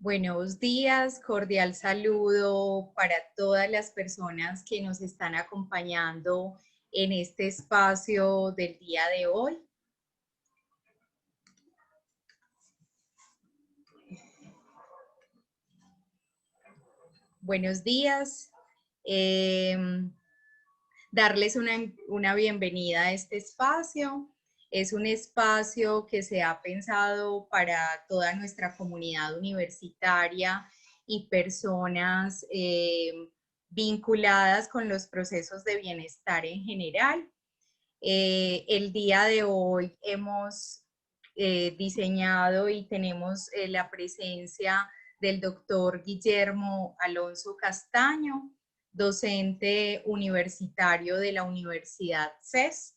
Buenos días, cordial saludo para todas las personas que nos están acompañando en este espacio del día de hoy. Buenos días. Darles una bienvenida a este espacio. Es un espacio que se ha pensado para toda nuestra comunidad universitaria y personas vinculadas con los procesos de bienestar en general. El día de hoy hemos diseñado y tenemos la presencia del doctor Guillermo Alonso Castaño, docente universitario de la Universidad CES.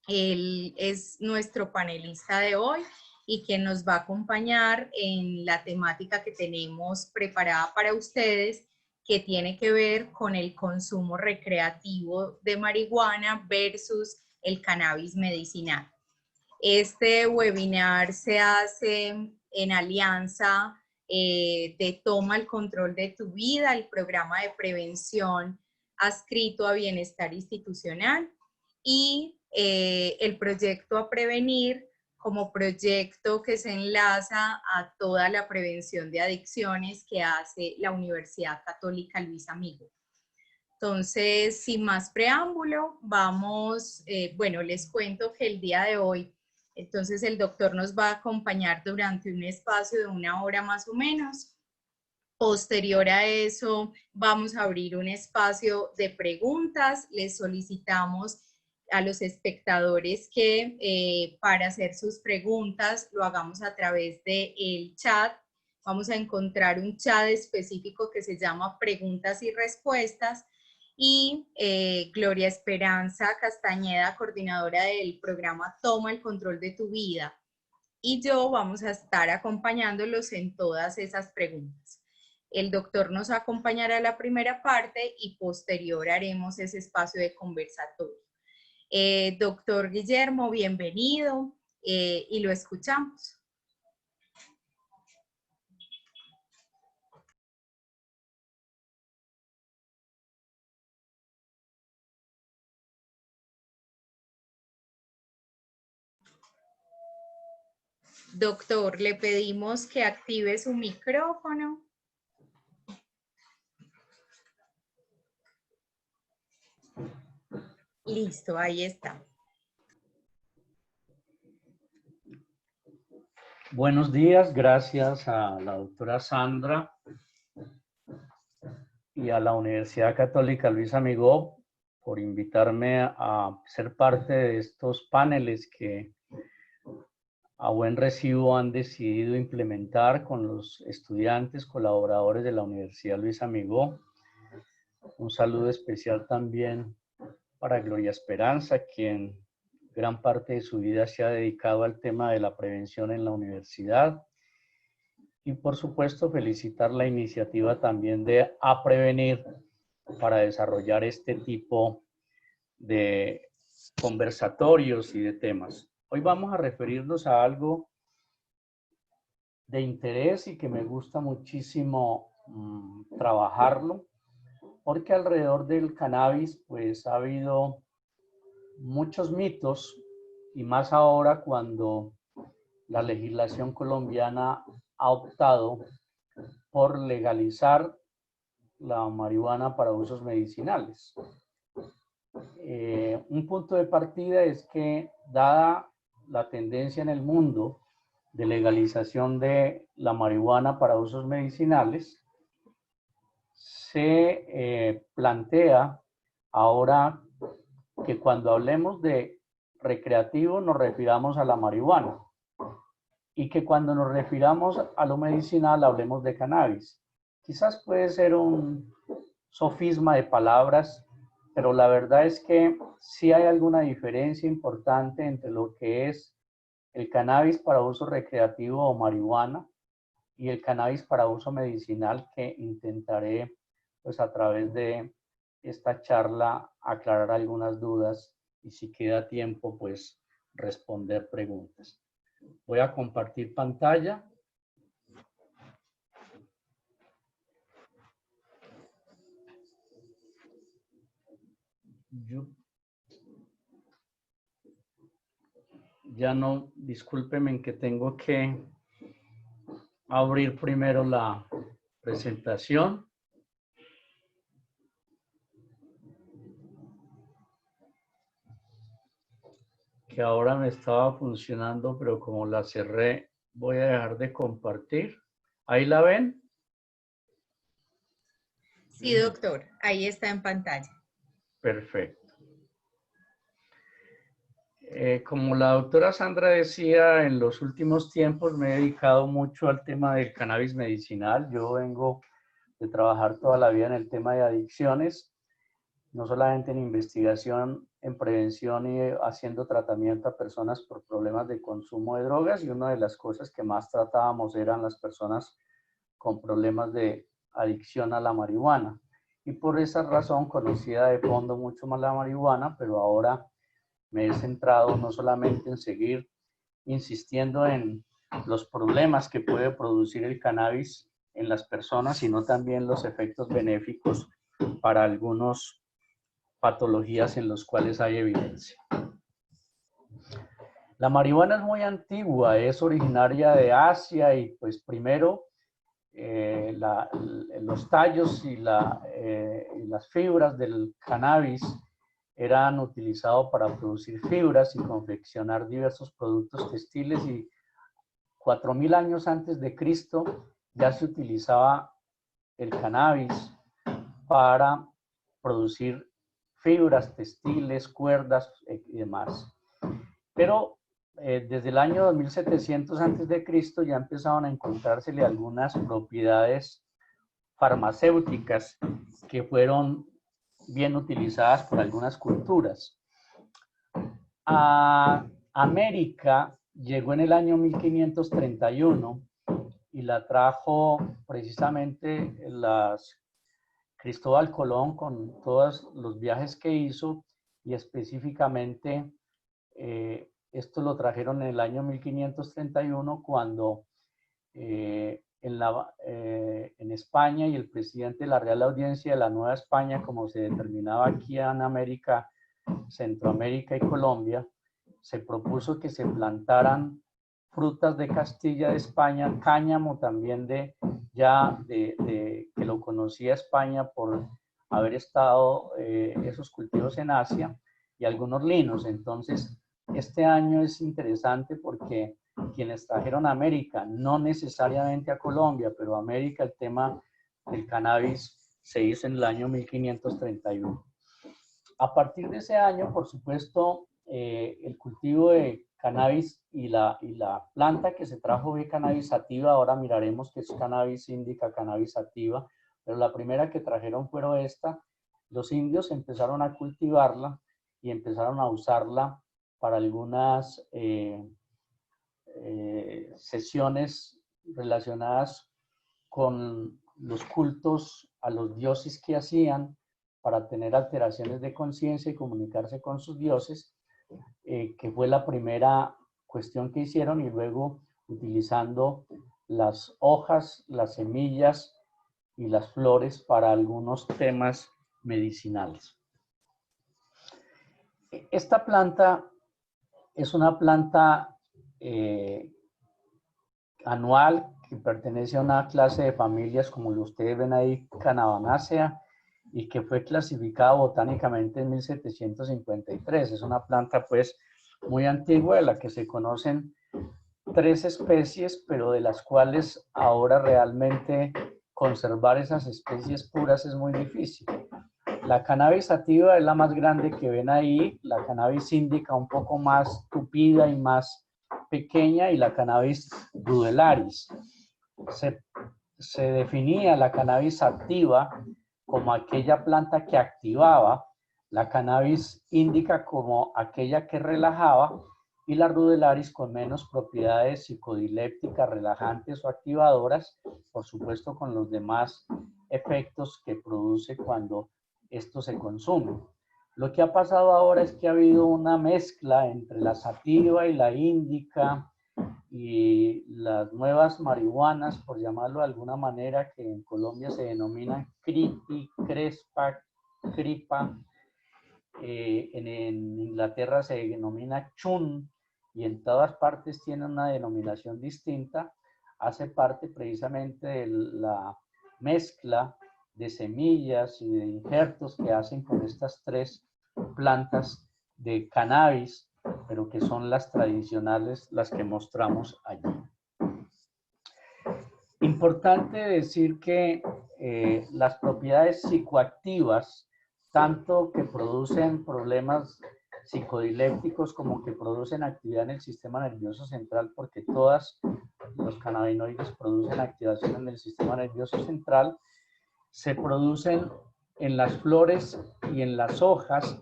Él es nuestro panelista de hoy y quien nos va a acompañar en la temática que tenemos preparada para ustedes, que tiene que ver con el consumo recreativo de marihuana versus el cannabis medicinal. Este webinar se hace en alianza de Toma el Control de tu Vida, el programa de prevención adscrito a Bienestar Institucional, y el proyecto A Prevenir como proyecto que se enlaza a toda la prevención de adicciones que hace la Universidad Católica Luis Amigo. Entonces, sin más preámbulo, vamos, bueno, les cuento que el día de hoy, entonces el doctor nos va a acompañar durante un espacio de 1 hora más o menos. Posterior a eso, vamos a abrir un espacio de preguntas. Les solicitamos a los espectadores que para hacer sus preguntas lo hagamos a través del chat. Vamos a encontrar un chat específico que se llama Preguntas y Respuestas, y Gloria Esperanza Castañeda, coordinadora del programa Toma el Control de tu Vida, y yo vamos a estar acompañándolos en todas esas preguntas. El doctor nos acompañará a la primera parte y posterior haremos ese espacio de conversatorio. Doctor Guillermo, bienvenido y lo escuchamos. Doctor, le pedimos que active su micrófono. Listo, ahí está. Buenos días, gracias a la doctora Sandra y a la Universidad Católica Luis Amigó por invitarme a ser parte de estos paneles que a buen recibo han decidido implementar con los estudiantes colaboradores de la Universidad Luis Amigó. Un saludo especial también para Gloria Esperanza, quien gran parte de su vida se ha dedicado al tema de la prevención en la universidad. Y por supuesto, felicitar la iniciativa también de A Prevenir para desarrollar este tipo de conversatorios y de temas. Hoy vamos a referirnos a algo de interés y que me gusta muchísimo trabajarlo, porque alrededor del cannabis pues ha habido muchos mitos, y más ahora cuando la legislación colombiana ha optado por legalizar la marihuana para usos medicinales. Un punto de partida es que, dada la tendencia en el mundo de legalización de la marihuana para usos medicinales, se plantea ahora que cuando hablemos de recreativo nos refiramos a la marihuana y que cuando nos refiramos a lo medicinal hablemos de cannabis. Quizás puede ser un sofisma de palabras, pero la verdad es que sí hay alguna diferencia importante entre lo que es el cannabis para uso recreativo o marihuana y el cannabis para uso medicinal, que intentaré pues a través de esta charla aclarar algunas dudas y, si queda tiempo, pues responder preguntas. Voy a compartir pantalla. Yo ya no, discúlpenme que tengo que abrir primero la presentación. Que ahora me estaba funcionando, pero como la cerré, voy a dejar de compartir. ¿Ahí la ven? Sí, doctor, ahí está en pantalla. Perfecto. Como la doctora Sandra decía, en los últimos tiempos me he dedicado mucho al tema del cannabis medicinal. Yo vengo de trabajar toda la vida en el tema de adicciones, no solamente en investigación, en prevención y haciendo tratamiento a personas por problemas de consumo de drogas, y una de las cosas que más tratábamos eran las personas con problemas de adicción a la marihuana. Y por esa razón conocía de fondo mucho más la marihuana, pero ahora me he centrado no solamente en seguir insistiendo en los problemas que puede producir el cannabis en las personas, sino también los efectos benéficos para algunas patologías en los cuales hay evidencia. La marihuana es muy antigua, es originaria de Asia y pues primero los tallos y las fibras del cannabis eran utilizados para producir fibras y confeccionar diversos productos textiles, y 4000 años antes de Cristo ya se utilizaba el cannabis para producir fibras textiles, cuerdas y demás. Pero desde el año 2700 antes de Cristo ya empezaron a encontrársele algunas propiedades farmacéuticas que fueron bien utilizadas por algunas culturas. A América llegó en el año 1531 y la trajo precisamente Cristóbal Colón con todos los viajes que hizo, y específicamente esto lo trajeron en el año 1531 cuando en España, y el presidente de la Real Audiencia de la Nueva España, como se determinaba aquí en América, Centroamérica y Colombia, se propuso que se plantaran frutas de Castilla de España, cáñamo también que lo conocía España por haber estado esos cultivos en Asia, y algunos linos. Entonces, este año es interesante porque quienes trajeron a América, no necesariamente a Colombia, pero a América, el tema del cannabis se hizo en el año 1531. A partir de ese año, por supuesto, el cultivo de cannabis y la planta que se trajo de cannabis sativa, ahora miraremos que es cannabis indica, cannabis sativa, pero la primera que trajeron fueron esta. Los indios empezaron a cultivarla y empezaron a usarla para algunas sesiones relacionadas con los cultos a los dioses que hacían para tener alteraciones de conciencia y comunicarse con sus dioses, que fue la primera cuestión que hicieron, y luego utilizando las hojas, las semillas y las flores para algunos temas medicinales. Esta planta es una planta anual que pertenece a una clase de familias, como ustedes ven ahí, Cannabanácea, y que fue clasificada botánicamente en 1753. Es una planta pues muy antigua, de la que se conocen 3 especies, pero de las cuales ahora realmente conservar esas especies puras es muy difícil. La cannabis sativa es la más grande que ven ahí, la cannabis indica un poco más tupida y más pequeña, y la cannabis rudelaris. Se definía la cannabis sativa como aquella planta que activaba, la cannabis indica como aquella que relajaba, y la rudelaris con menos propiedades psicodilépticas, relajantes o activadoras, por supuesto con los demás efectos que produce cuando esto se consume. Lo que ha pasado ahora es que ha habido una mezcla entre la sativa y la índica y las nuevas marihuanas, por llamarlo de alguna manera, que en Colombia se denominan cripi, crespa, cripa, en Inglaterra se denomina chun, y en todas partes tiene una denominación distinta. Hace parte precisamente de la mezcla de semillas y de injertos que hacen con estas 3 plantas de cannabis, pero que son las tradicionales, las que mostramos allí. Importante decir que las propiedades psicoactivas, tanto que producen problemas psicodilépticos como que producen actividad en el sistema nervioso central, porque todos los cannabinoides producen activación en el sistema nervioso central, se producen en las flores y en las hojas,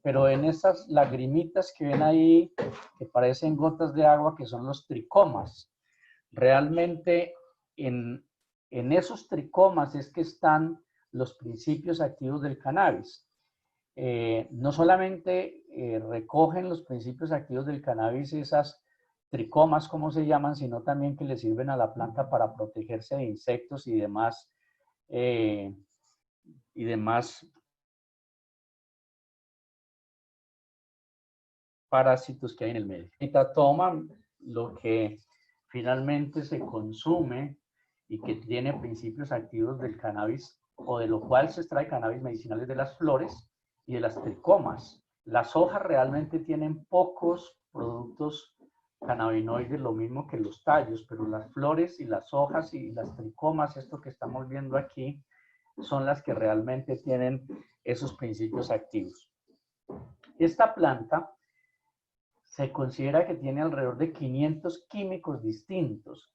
pero en esas lagrimitas que ven ahí, que parecen gotas de agua, que son los tricomas. Realmente en esos tricomas es que están los principios activos del cannabis. No solamente recogen los principios activos del cannabis esas tricomas, como se llaman, sino también que le sirven a la planta para protegerse de insectos y demás parásitos que hay en el medio. Ahorita toman lo que finalmente se consume y que tiene principios activos del cannabis, o de lo cual se extrae cannabis medicinales, de las flores y de las tricomas. Las hojas realmente tienen pocos productos cannabinoides, lo mismo que los tallos, pero las flores y las hojas y las tricomas, esto que estamos viendo aquí, son las que realmente tienen esos principios activos. Esta planta se considera que tiene alrededor de 500 químicos distintos,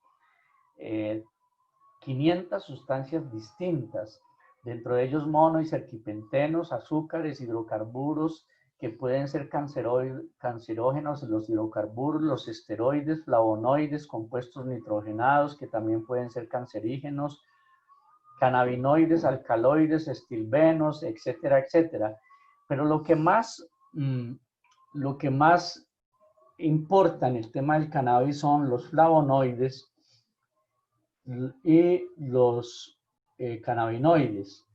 500 sustancias distintas, dentro de ellos mono y serquipentenos, azúcares, hidrocarburos que pueden ser cancerógenos, los hidrocarburos, los esteroides, flavonoides, compuestos nitrogenados que también pueden ser cancerígenos, cannabinoides, alcaloides, estilbenos, etcétera, etcétera. Pero lo que más importa en el tema del cannabis son los flavonoides y los cannabinoides.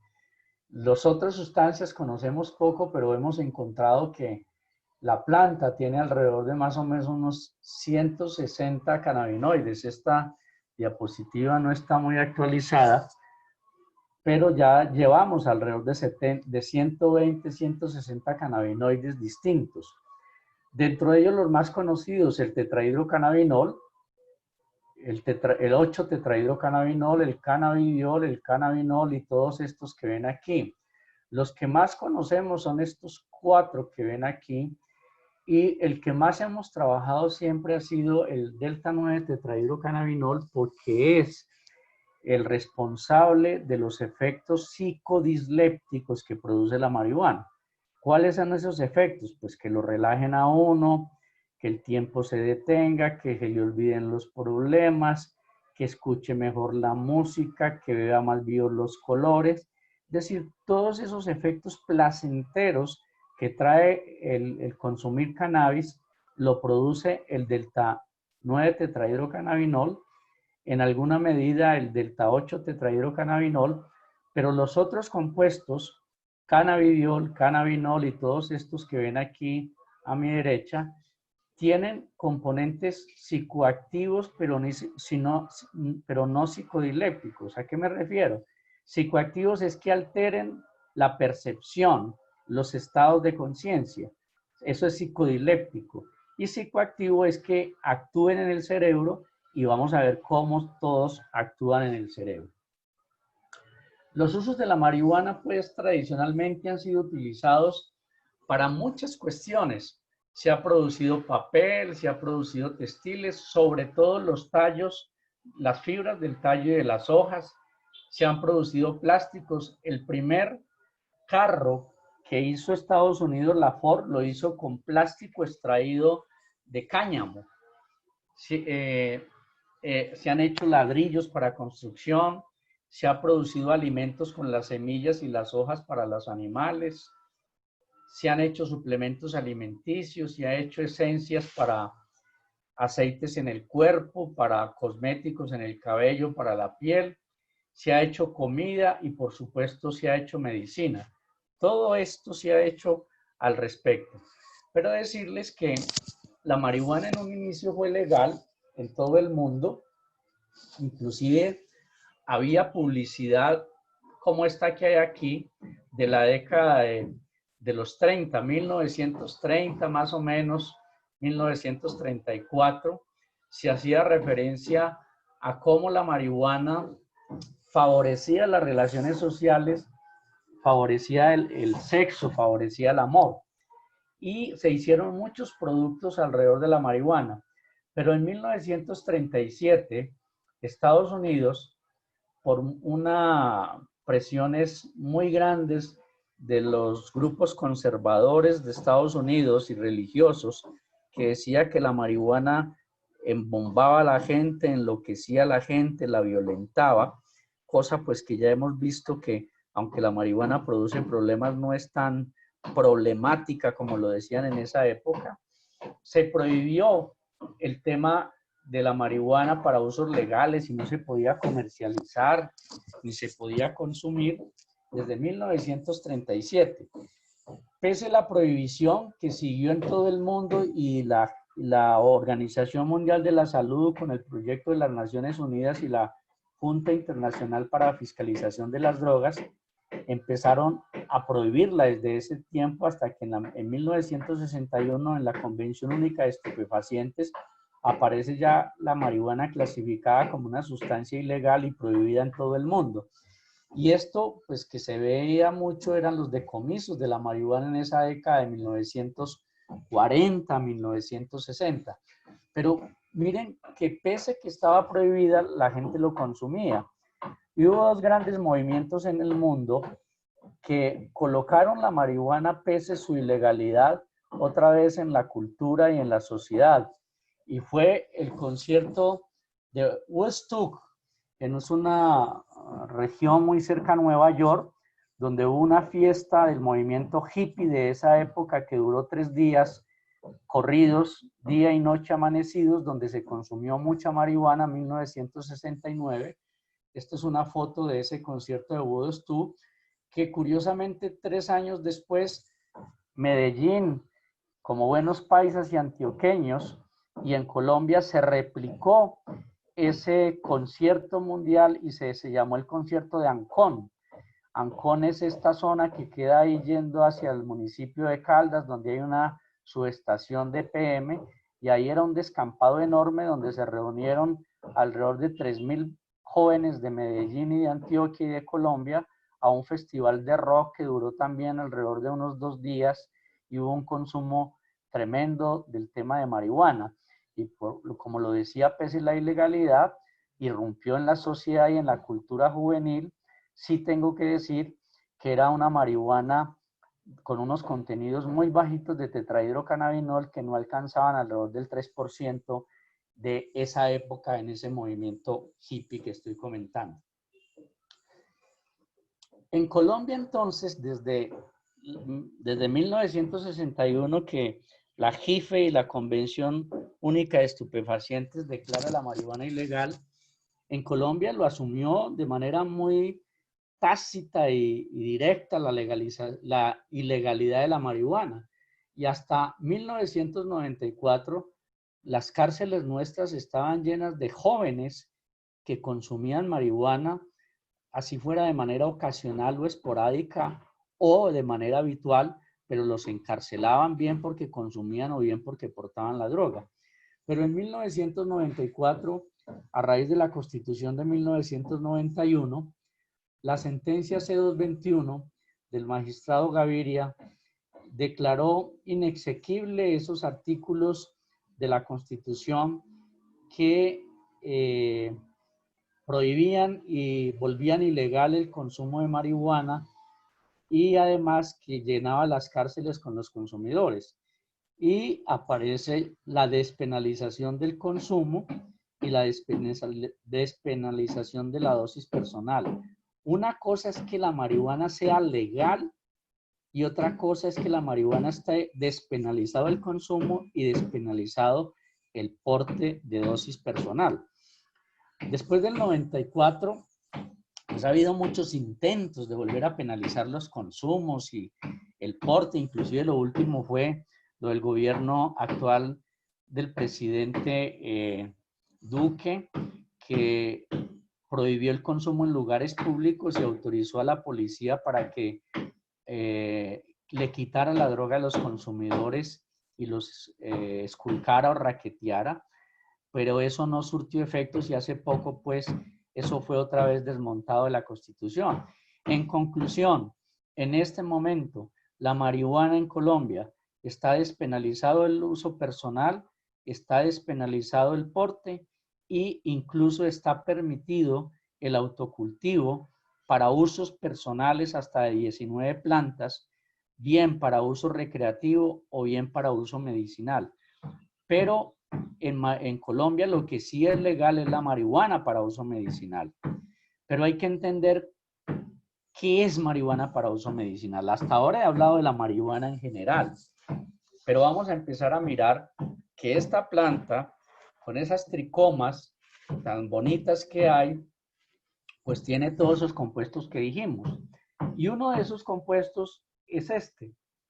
Las otras sustancias conocemos poco, pero hemos encontrado que la planta tiene alrededor de más o menos unos 160 cannabinoides. Esta diapositiva no está muy actualizada, pero ya llevamos alrededor de 120, 160 cannabinoides distintos. Dentro de ellos los más conocidos, el tetrahidrocannabinol, el 8-tetrahidrocannabinol, el cannabidiol, el cannabinol y todos estos que ven aquí. Los que más conocemos son estos 4 que ven aquí, y el que más hemos trabajado siempre ha sido el delta-9-tetrahidrocannabinol, porque es el responsable de los efectos psicodislépticos que produce la marihuana. ¿Cuáles son esos efectos? Pues que lo relajen a uno, que el tiempo se detenga, que se le olviden los problemas, que escuche mejor la música, que vea más vivos los colores. Es decir, todos esos efectos placenteros que trae el consumir cannabis lo produce el delta 9 tetrahidrocannabinol, en alguna medida el delta 8 tetrahidrocannabinol, pero los otros compuestos, cannabidiol, cannabinol y todos estos que ven aquí a mi derecha, tienen componentes psicoactivos, pero no psicodilépticos. ¿A qué me refiero? Psicoactivos es que alteren la percepción, los estados de conciencia. Eso es psicodiléptico. Y psicoactivo es que actúen en el cerebro, y vamos a ver cómo todos actúan en el cerebro. Los usos de la marihuana, pues, tradicionalmente han sido utilizados para muchas cuestiones. Se ha producido papel, se ha producido textiles, sobre todo los tallos, las fibras del tallo y de las hojas. Se han producido plásticos. El primer carro que hizo Estados Unidos, la Ford, lo hizo con plástico extraído de cáñamo. Se han hecho ladrillos para construcción, se ha producido alimentos con las semillas y las hojas para los animales, se han hecho suplementos alimenticios, se han hecho esencias para aceites en el cuerpo, para cosméticos en el cabello, para la piel, se ha hecho comida y por supuesto se ha hecho medicina. Todo esto se ha hecho al respecto. Pero decirles que la marihuana en un inicio fue legal en todo el mundo, inclusive había publicidad como esta que hay aquí de la década de los 30, 1930 más o menos, 1934, se hacía referencia a cómo la marihuana favorecía las relaciones sociales, favorecía el sexo, favorecía el amor. Y se hicieron muchos productos alrededor de la marihuana. Pero en 1937, Estados Unidos, por unas presiones muy grandes de los grupos conservadores de Estados Unidos y religiosos, que decía que la marihuana embombaba a la gente, enloquecía a la gente, la violentaba, cosa pues que ya hemos visto que aunque la marihuana produce problemas, no es tan problemática como lo decían en esa época. Se prohibió el tema de la marihuana para usos legales y no se podía comercializar ni se podía consumir desde 1937. Pese a la prohibición que siguió en todo el mundo y la Organización Mundial de la Salud con el proyecto de las Naciones Unidas y la Junta Internacional para la Fiscalización de las Drogas, empezaron a prohibirla desde ese tiempo hasta que en 1961 en la Convención Única de Estupefacientes aparece ya la marihuana clasificada como una sustancia ilegal y prohibida en todo el mundo. Y esto, pues que se veía mucho, eran los decomisos de la marihuana en esa década de 1940, 1960. Pero miren que pese que estaba prohibida, la gente lo consumía. Y hubo dos grandes movimientos en el mundo que colocaron la marihuana, pese a su ilegalidad, otra vez en la cultura y en la sociedad. Y fue el concierto de Woodstock, en una región muy cerca a Nueva York, donde hubo una fiesta del movimiento hippie de esa época que duró 3 días corridos, día y noche amanecidos, donde se consumió mucha marihuana en 1969. Esta es una foto de ese concierto de Woodstock, que curiosamente 3 años después, Medellín, como buenos paisas y antioqueños, y en Colombia se replicó ese concierto mundial y se llamó el concierto de Ancón. Ancón es esta zona que queda ahí yendo hacia el municipio de Caldas, donde hay una subestación de PM, y ahí era un descampado enorme donde se reunieron alrededor de 3.000 jóvenes de Medellín y de Antioquia y de Colombia a un festival de rock que duró también alrededor de unos 2 días y hubo un consumo tremendo del tema de marihuana. Y como lo decía, pese a la ilegalidad, irrumpió en la sociedad y en la cultura juvenil. Sí tengo que decir que era una marihuana con unos contenidos muy bajitos de tetrahidrocannabinol que no alcanzaban alrededor del 3% de esa época en ese movimiento hippie que estoy comentando. En Colombia entonces, desde 1961 que la JIFE y la Convención Única de Estupefacientes declara la marihuana ilegal, en Colombia lo asumió de manera muy tácita y directa la ilegalidad de la marihuana. Y hasta 1994 las cárceles nuestras estaban llenas de jóvenes que consumían marihuana, así fuera de manera ocasional o esporádica o de manera habitual, pero los encarcelaban bien porque consumían o bien porque portaban la droga. Pero en 1994, a raíz de la Constitución de 1991, la sentencia C-221 del magistrado Gaviria declaró inexequible esos artículos de la Constitución que prohibían y volvían ilegal el consumo de marihuana y además que llenaba las cárceles con los consumidores. Y aparece la despenalización del consumo y la despenalización de la dosis personal. Una cosa es que la marihuana sea legal y otra cosa es que la marihuana esté despenalizado el consumo y despenalizado el porte de dosis personal. Después del 94, pues ha habido muchos intentos de volver a penalizar los consumos y el porte, inclusive lo último fue lo del gobierno actual del presidente Duque, que prohibió el consumo en lugares públicos y autorizó a la policía para que le quitara la droga a los consumidores y los esculcara o raqueteara, pero eso no surtió efectos y hace poco pues eso fue otra vez desmontado de la Constitución. En conclusión, en este momento la marihuana en Colombia está despenalizado el uso personal, está despenalizado el porte e incluso está permitido el autocultivo para usos personales hasta de 19 plantas, bien para uso recreativo o bien para uso medicinal. Pero en Colombia lo que sí es legal es la marihuana para uso medicinal. Pero hay que entender qué es marihuana para uso medicinal. Hasta ahora he hablado de la marihuana en general, pero vamos a empezar a mirar que esta planta, con esas tricomas tan bonitas que hay, pues tiene todos esos compuestos que dijimos. Y uno de esos compuestos es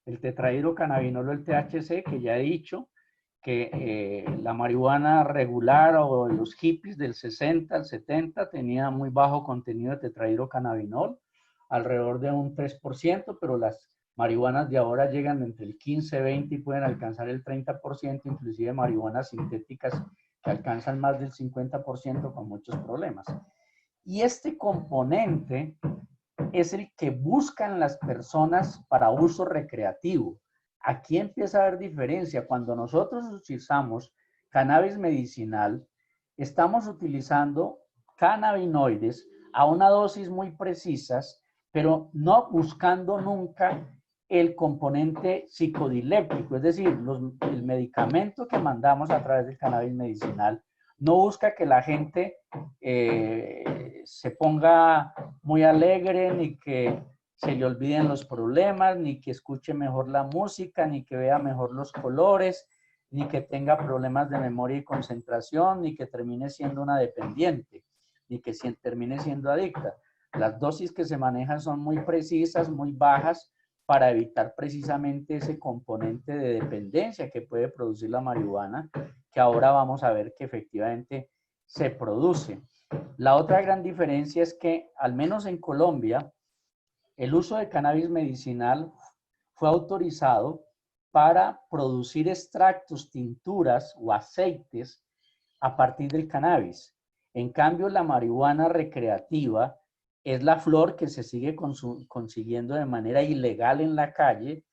el tetrahidrocannabinol o el THC, que ya he dicho, que la marihuana regular o los hippies del 60 al 70 tenía muy bajo contenido de tetrahidrocannabinol, alrededor de un 3%, pero las marihuanas de ahora llegan entre el 15, 20 y pueden alcanzar el 30%, inclusive marihuanas sintéticas que alcanzan más del 50% con muchos problemas. Y este componente es el que buscan las personas para uso recreativo. Aquí empieza a haber diferencia. Cuando nosotros utilizamos cannabis medicinal, estamos utilizando cannabinoides a una dosis muy precisas, pero no buscando nunca el componente psicodiléptico, es decir, el medicamento que mandamos a través del cannabis medicinal no busca que la gente se ponga muy alegre, ni que se le olviden los problemas, ni que escuche mejor la música, ni que vea mejor los colores, ni que tenga problemas de memoria y concentración, ni que termine siendo una dependiente, ni que termine siendo adicta. Las dosis que se manejan son muy precisas, muy bajas, para evitar precisamente ese componente de dependencia que puede producir la marihuana, que ahora vamos a ver que efectivamente se produce. La otra gran diferencia es que, al menos en Colombia, el uso de cannabis medicinal fue autorizado para producir extractos, tinturas o aceites a partir del cannabis. En cambio, la marihuana recreativa es la flor que se sigue consiguiendo de manera ilegal en la calle,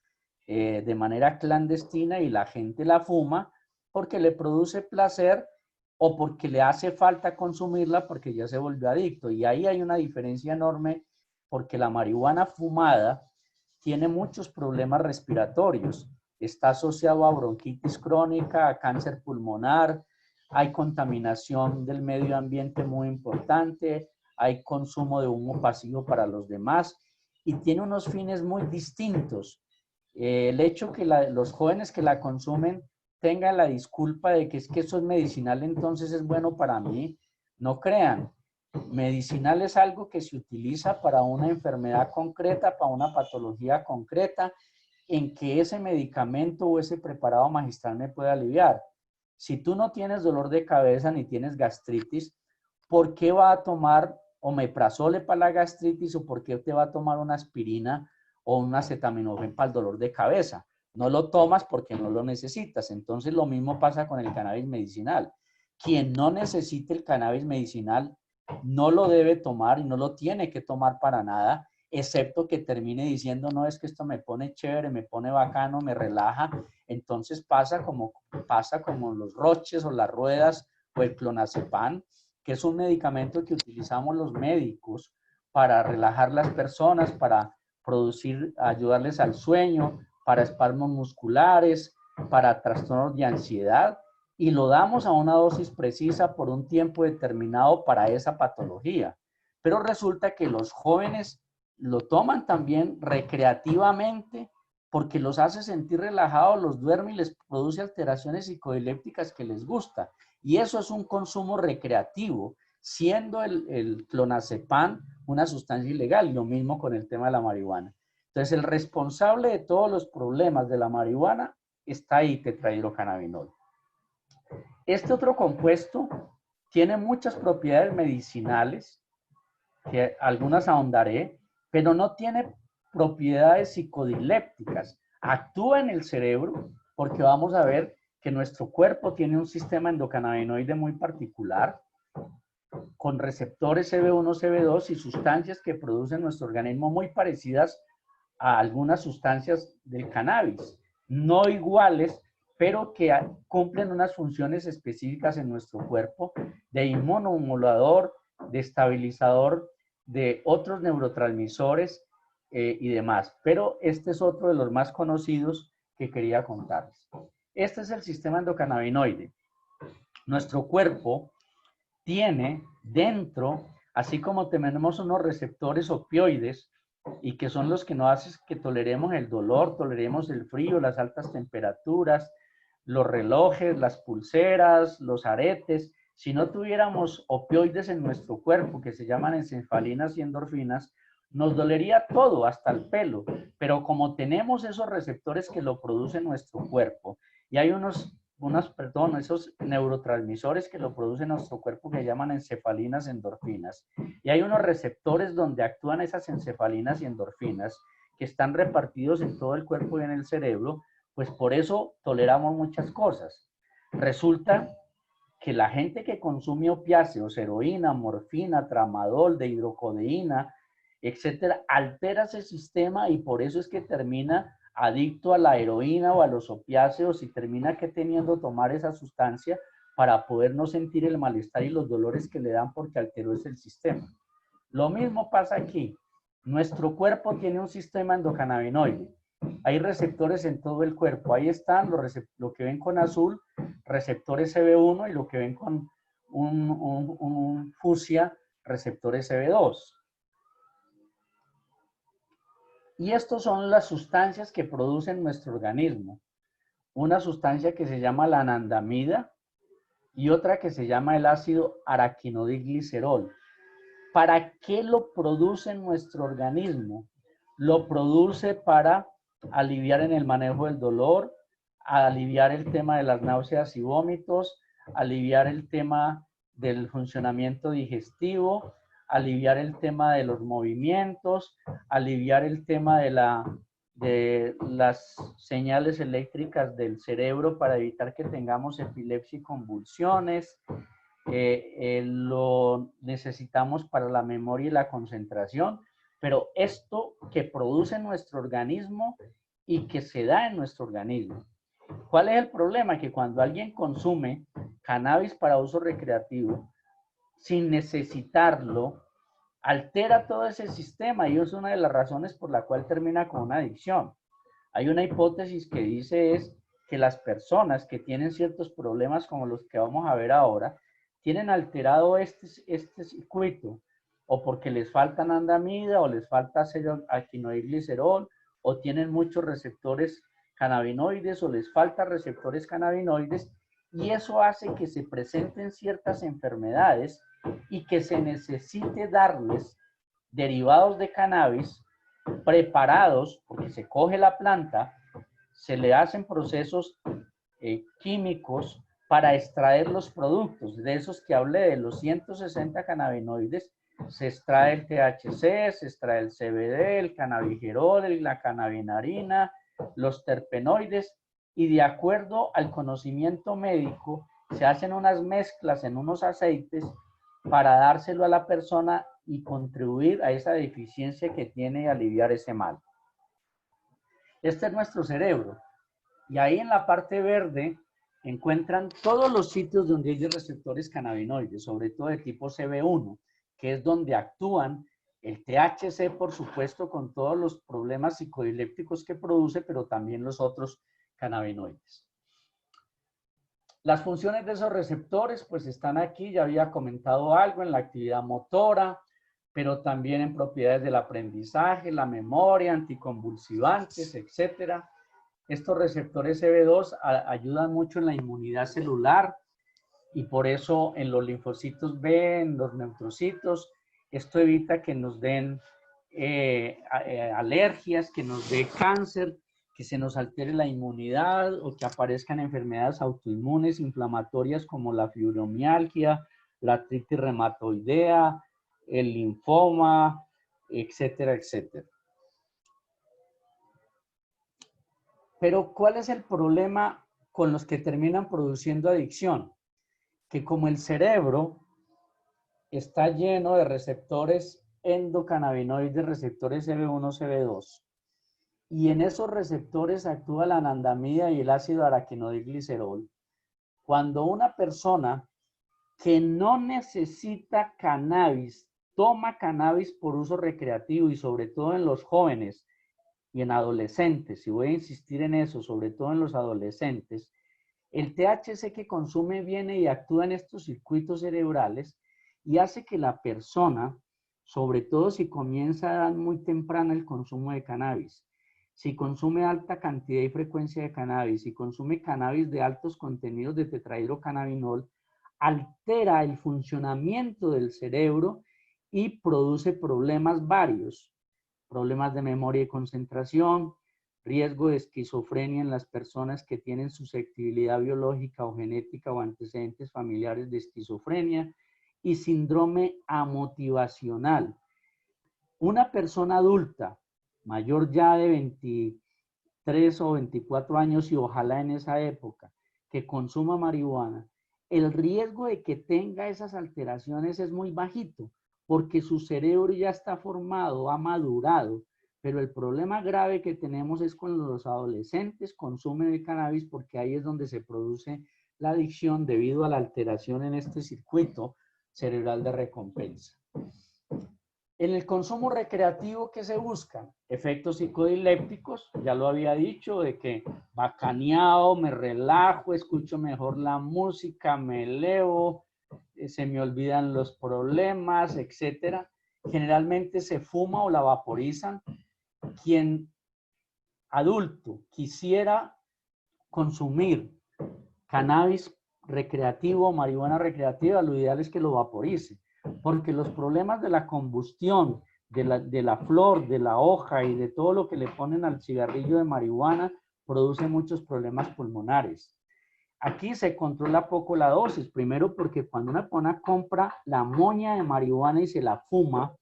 de manera clandestina, y la gente la fuma porque le produce placer o porque le hace falta consumirla porque ya se volvió adicto. Y ahí hay una diferencia enorme, porque la marihuana fumada tiene muchos problemas respiratorios. Está asociado a bronquitis crónica, a cáncer pulmonar, hay contaminación del medio ambiente muy importante, hay consumo de humo pasivo para los demás y tiene unos fines muy distintos. El hecho que los jóvenes que la consumen tengan la disculpa de que es que eso es medicinal, entonces es bueno para mí, no crean. Medicinal es algo que se utiliza para una enfermedad concreta, para una patología concreta, en que ese medicamento o ese preparado magistral me puede aliviar. Si tú no tienes dolor de cabeza ni tienes gastritis, ¿por qué va a tomar omeprazole para la gastritis o por qué te va a tomar una aspirina o un acetaminofén para el dolor de cabeza? No lo tomas porque no lo necesitas. Entonces lo mismo pasa con el cannabis medicinal. Quien no necesite el cannabis medicinal no lo debe tomar y no lo tiene que tomar para nada, excepto que termine diciendo, no, es que esto me pone chévere, me pone bacano, me relaja. Entonces pasa como los roches o las ruedas o el clonazepam, que es un medicamento que utilizamos los médicos para relajar las personas, para producir, ayudarles al sueño, para espasmos musculares, para trastornos de ansiedad, y lo damos a una dosis precisa por un tiempo determinado para esa patología. Pero resulta que los jóvenes lo toman también recreativamente porque los hace sentir relajados, los duerme y les produce alteraciones psicodilépticas que les gusta. Y eso es un consumo recreativo, siendo el clonazepam una sustancia ilegal, y lo mismo con el tema de la marihuana. Entonces, el responsable de todos los problemas de la marihuana está ahí, tetrahidrocannabinol. Este otro compuesto tiene muchas propiedades medicinales, que algunas ahondaré, pero no tiene propiedades psicodilépticas. Actúa en el cerebro porque vamos a ver que nuestro cuerpo tiene un sistema endocannabinoide muy particular, con receptores CB1, CB2 y sustancias que produce nuestro organismo muy parecidas a algunas sustancias del cannabis, no iguales, pero que cumplen unas funciones específicas en nuestro cuerpo de inmunomodulador, de estabilizador de otros neurotransmisores y demás. Pero este es otro de los más conocidos que quería contarles. Este es el sistema endocannabinoide. Nuestro cuerpo tiene dentro, así como tenemos unos receptores opioides, y que son los que nos hacen que toleremos el dolor, toleremos el frío, las altas temperaturas, los relojes, las pulseras, los aretes. Si no tuviéramos opioides en nuestro cuerpo, que se llaman encefalinas y endorfinas, nos dolería todo, hasta el pelo. Pero como tenemos esos receptores que lo producen nuestro cuerpo, y hay esos neurotransmisores que lo producen nuestro cuerpo que llaman encefalinas, endorfinas. Y hay unos receptores donde actúan esas encefalinas y endorfinas que están repartidos en todo el cuerpo y en el cerebro, pues por eso toleramos muchas cosas. Resulta que la gente que consume opiáceos, heroína, morfina, tramadol, dehidrocodeína, etcétera, altera ese sistema y por eso es que termina adicto a la heroína o a los opiáceos y termina que teniendo tomar esa sustancia para poder no sentir el malestar y los dolores que le dan porque alteró ese sistema. Lo mismo pasa aquí. Nuestro cuerpo tiene un sistema endocannabinoide. Hay receptores en todo el cuerpo. Ahí están lo que ven con azul, receptores CB1, y lo que ven con un fucsia, receptores CB2. Y estos son las sustancias que producen nuestro organismo. Una sustancia que se llama la anandamida y otra que se llama el ácido araquinodiglicirol. ¿Para qué lo produce nuestro organismo? Lo produce para aliviar en el manejo del dolor, aliviar el tema de las náuseas y vómitos, aliviar el tema del funcionamiento digestivo, aliviar el tema de los movimientos, aliviar el tema de las señales eléctricas del cerebro para evitar que tengamos epilepsia y convulsiones. Lo necesitamos para la memoria y la concentración, pero esto que produce nuestro organismo y que se da en nuestro organismo. ¿Cuál es el problema? Que cuando alguien consume cannabis para uso recreativo, sin necesitarlo, altera todo ese sistema y es una de las razones por la cual termina con una adicción. Hay una hipótesis que dice es que las personas que tienen ciertos problemas como los que vamos a ver ahora, tienen alterado este circuito, o porque les falta anandamida, o les falta acetylglicerol, o tienen muchos receptores cannabinoides, o les falta receptores cannabinoides, y eso hace que se presenten ciertas enfermedades y que se necesite darles derivados de cannabis preparados, porque se coge la planta, se le hacen procesos químicos para extraer los productos. De esos que hablé, de los 160 cannabinoides, se extrae el THC, se extrae el CBD, el cannabigerol, la cannabinarina, los terpenoides, y de acuerdo al conocimiento médico, se hacen unas mezclas en unos aceites para dárselo a la persona y contribuir a esa deficiencia que tiene y aliviar ese mal. Este es nuestro cerebro. Y ahí en la parte verde encuentran todos los sitios donde hay receptores cannabinoides, sobre todo de tipo CB1, que es donde actúan el THC, por supuesto, con todos los problemas psicodilépticos que produce, pero también los otros cannabinoides. Las funciones de esos receptores, pues están aquí, ya había comentado algo en la actividad motora, pero también en propiedades del aprendizaje, la memoria, anticonvulsivantes, etcétera. Estos receptores CB2 ayudan mucho en la inmunidad celular y por eso en los linfocitos B, en los neutrocitos, esto evita que nos den alergias, que nos dé cáncer, que se nos altere la inmunidad o que aparezcan enfermedades autoinmunes inflamatorias como la fibromialgia, la artritis reumatoidea, el linfoma, etcétera, etcétera. Pero ¿cuál es el problema con los que terminan produciendo adicción? Que como el cerebro está lleno de receptores endocannabinoides, receptores CB1, CB2, y en esos receptores actúa la anandamida y el ácido araquinodiglicerol, cuando una persona que no necesita cannabis, toma cannabis por uso recreativo y sobre todo en los jóvenes y en adolescentes, y voy a insistir en eso, sobre todo en los adolescentes, el THC que consume viene y actúa en estos circuitos cerebrales y hace que la persona, sobre todo si comienza a edad muy temprana el consumo de cannabis, si consume alta cantidad y frecuencia de cannabis, si consume cannabis de altos contenidos de tetrahidrocannabinol, altera el funcionamiento del cerebro y produce problemas varios, problemas de memoria y concentración, riesgo de esquizofrenia en las personas que tienen susceptibilidad biológica o genética o antecedentes familiares de esquizofrenia y síndrome amotivacional. Una persona adulta, mayor ya de 23 o 24 años y ojalá en esa época, que consuma marihuana, el riesgo de que tenga esas alteraciones es muy bajito, porque su cerebro ya está formado, ha madurado, pero el problema grave que tenemos es cuando los adolescentes consumen el cannabis, porque ahí es donde se produce la adicción debido a la alteración en este circuito cerebral de recompensa. En el consumo recreativo, ¿qué se buscan? Efectos psicodilépticos, ya lo había dicho, de que bacaneado, me relajo, escucho mejor la música, me elevo, se me olvidan los problemas, etcétera. Generalmente se fuma o la vaporizan. Quien adulto quisiera consumir cannabis recreativo o marihuana recreativa, lo ideal es que lo vaporice, porque los problemas de la combustión, de la flor, de la hoja y de todo lo que le ponen al cigarrillo de marihuana, produce muchos problemas pulmonares. Aquí se controla poco la dosis, primero porque cuando una persona compra la moña de marihuana y se la fuma,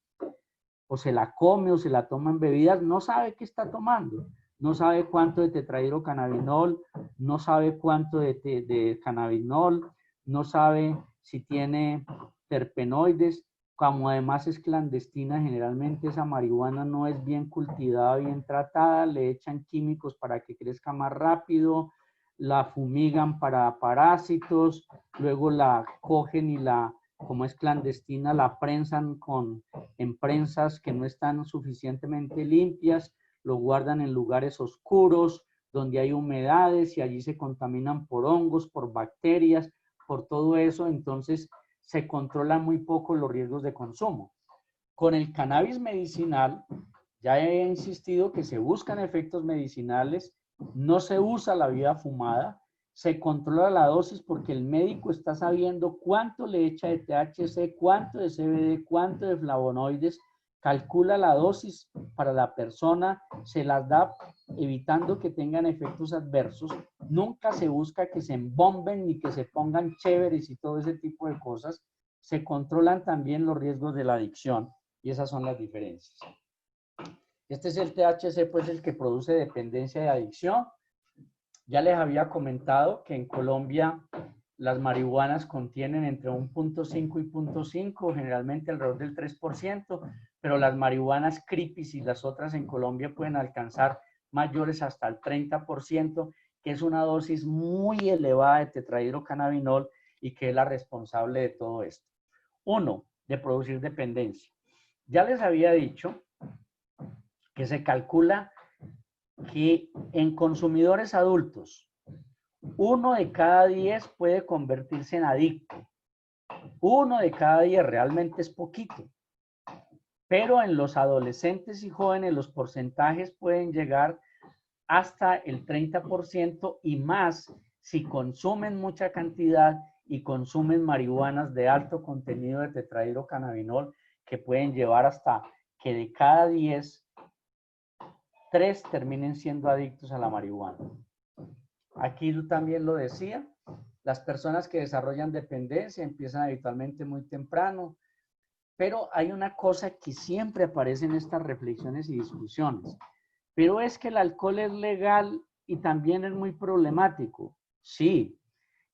o se la come o se la toma en bebidas, no sabe qué está tomando. No sabe cuánto de tetrahidrocannabinol, no sabe cuánto de cannabinol, no sabe si tiene terpenoides. Como además es clandestina, generalmente esa marihuana no es bien cultivada, bien tratada, le echan químicos para que crezca más rápido, la fumigan para parásitos, luego la cogen y la como es clandestina, la prensan en prensas que no están suficientemente limpias, lo guardan en lugares oscuros, donde hay humedades y allí se contaminan por hongos, por bacterias, por todo eso, entonces se controlan muy poco los riesgos de consumo. Con el cannabis medicinal, ya he insistido que se buscan efectos medicinales, no se usa la vía fumada, se controla la dosis porque el médico está sabiendo cuánto le echa de THC, cuánto de CBD, cuánto de flavonoides, calcula la dosis para la persona, se las da evitando que tengan efectos adversos. Nunca se busca que se embomben ni que se pongan chéveres y todo ese tipo de cosas. Se controlan también los riesgos de la adicción y esas son las diferencias. Este es el THC, pues el que produce dependencia y adicción. Ya les había comentado que en Colombia las marihuanas contienen entre 1.5 y 0.5, generalmente alrededor del 3%, pero las marihuanas creepies y las otras en Colombia pueden alcanzar mayores hasta el 30%, que es una dosis muy elevada de tetrahidrocannabinol y que es la responsable de todo esto. Uno, de producir dependencia. Ya les había dicho que se calcula que en consumidores adultos, 1 de cada 10 puede convertirse en adicto. 1 de cada 10 realmente es poquito. Pero en los adolescentes y jóvenes los porcentajes pueden llegar hasta el 30% y más si consumen mucha cantidad y consumen marihuanas de alto contenido de tetrahidrocannabinol, que pueden llevar hasta que de cada 10, 3 terminen siendo adictos a la marihuana. Aquí también lo decía, las personas que desarrollan dependencia empiezan habitualmente muy temprano, pero hay una cosa que siempre aparece en estas reflexiones y discusiones, pero es que el alcohol es legal y también es muy problemático. Sí,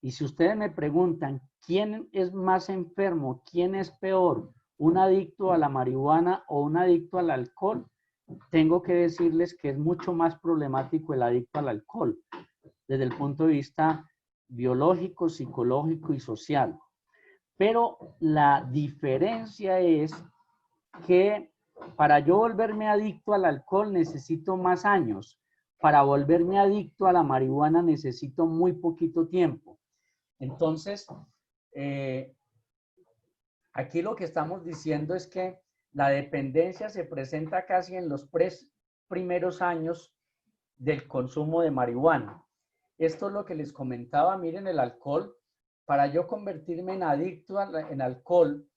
y si ustedes me preguntan quién es más enfermo, quién es peor, un adicto a la marihuana o un adicto al alcohol, tengo que decirles que es mucho más problemático el adicto al alcohol, desde el punto de vista biológico, psicológico y social. Pero la diferencia es que para yo volverme adicto al alcohol necesito más años. Para volverme adicto a la marihuana necesito muy poquito tiempo. Entonces, aquí lo que estamos diciendo es que la dependencia se presenta casi en los primeros años del consumo de marihuana. Esto es lo que les comentaba, miren el alcohol. Para yo convertirme en adicto en alcohol,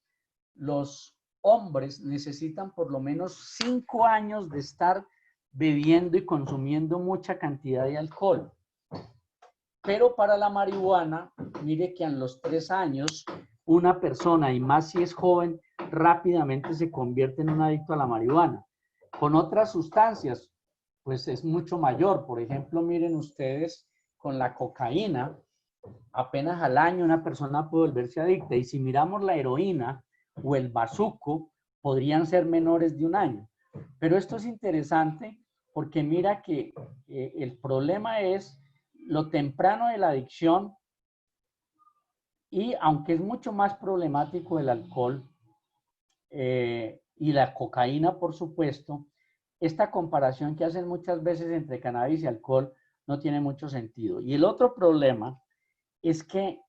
los hombres necesitan por lo menos 5 años de estar bebiendo y consumiendo mucha cantidad de alcohol. Pero para la marihuana, mire que en los 3 años, una persona, y más si es joven, rápidamente se convierte en un adicto a la marihuana. Con otras sustancias, pues es mucho mayor. Por ejemplo, miren ustedes, con la cocaína, apenas al año una persona puede volverse adicta. Y si miramos la heroína o el bazuco, podrían ser menores de 1 año. Pero esto es interesante porque mira que el problema es lo temprano de la adicción y aunque es mucho más problemático el alcohol y la cocaína, por supuesto, esta comparación que hacen muchas veces entre cannabis y alcohol no tiene mucho sentido. Y el otro problema es que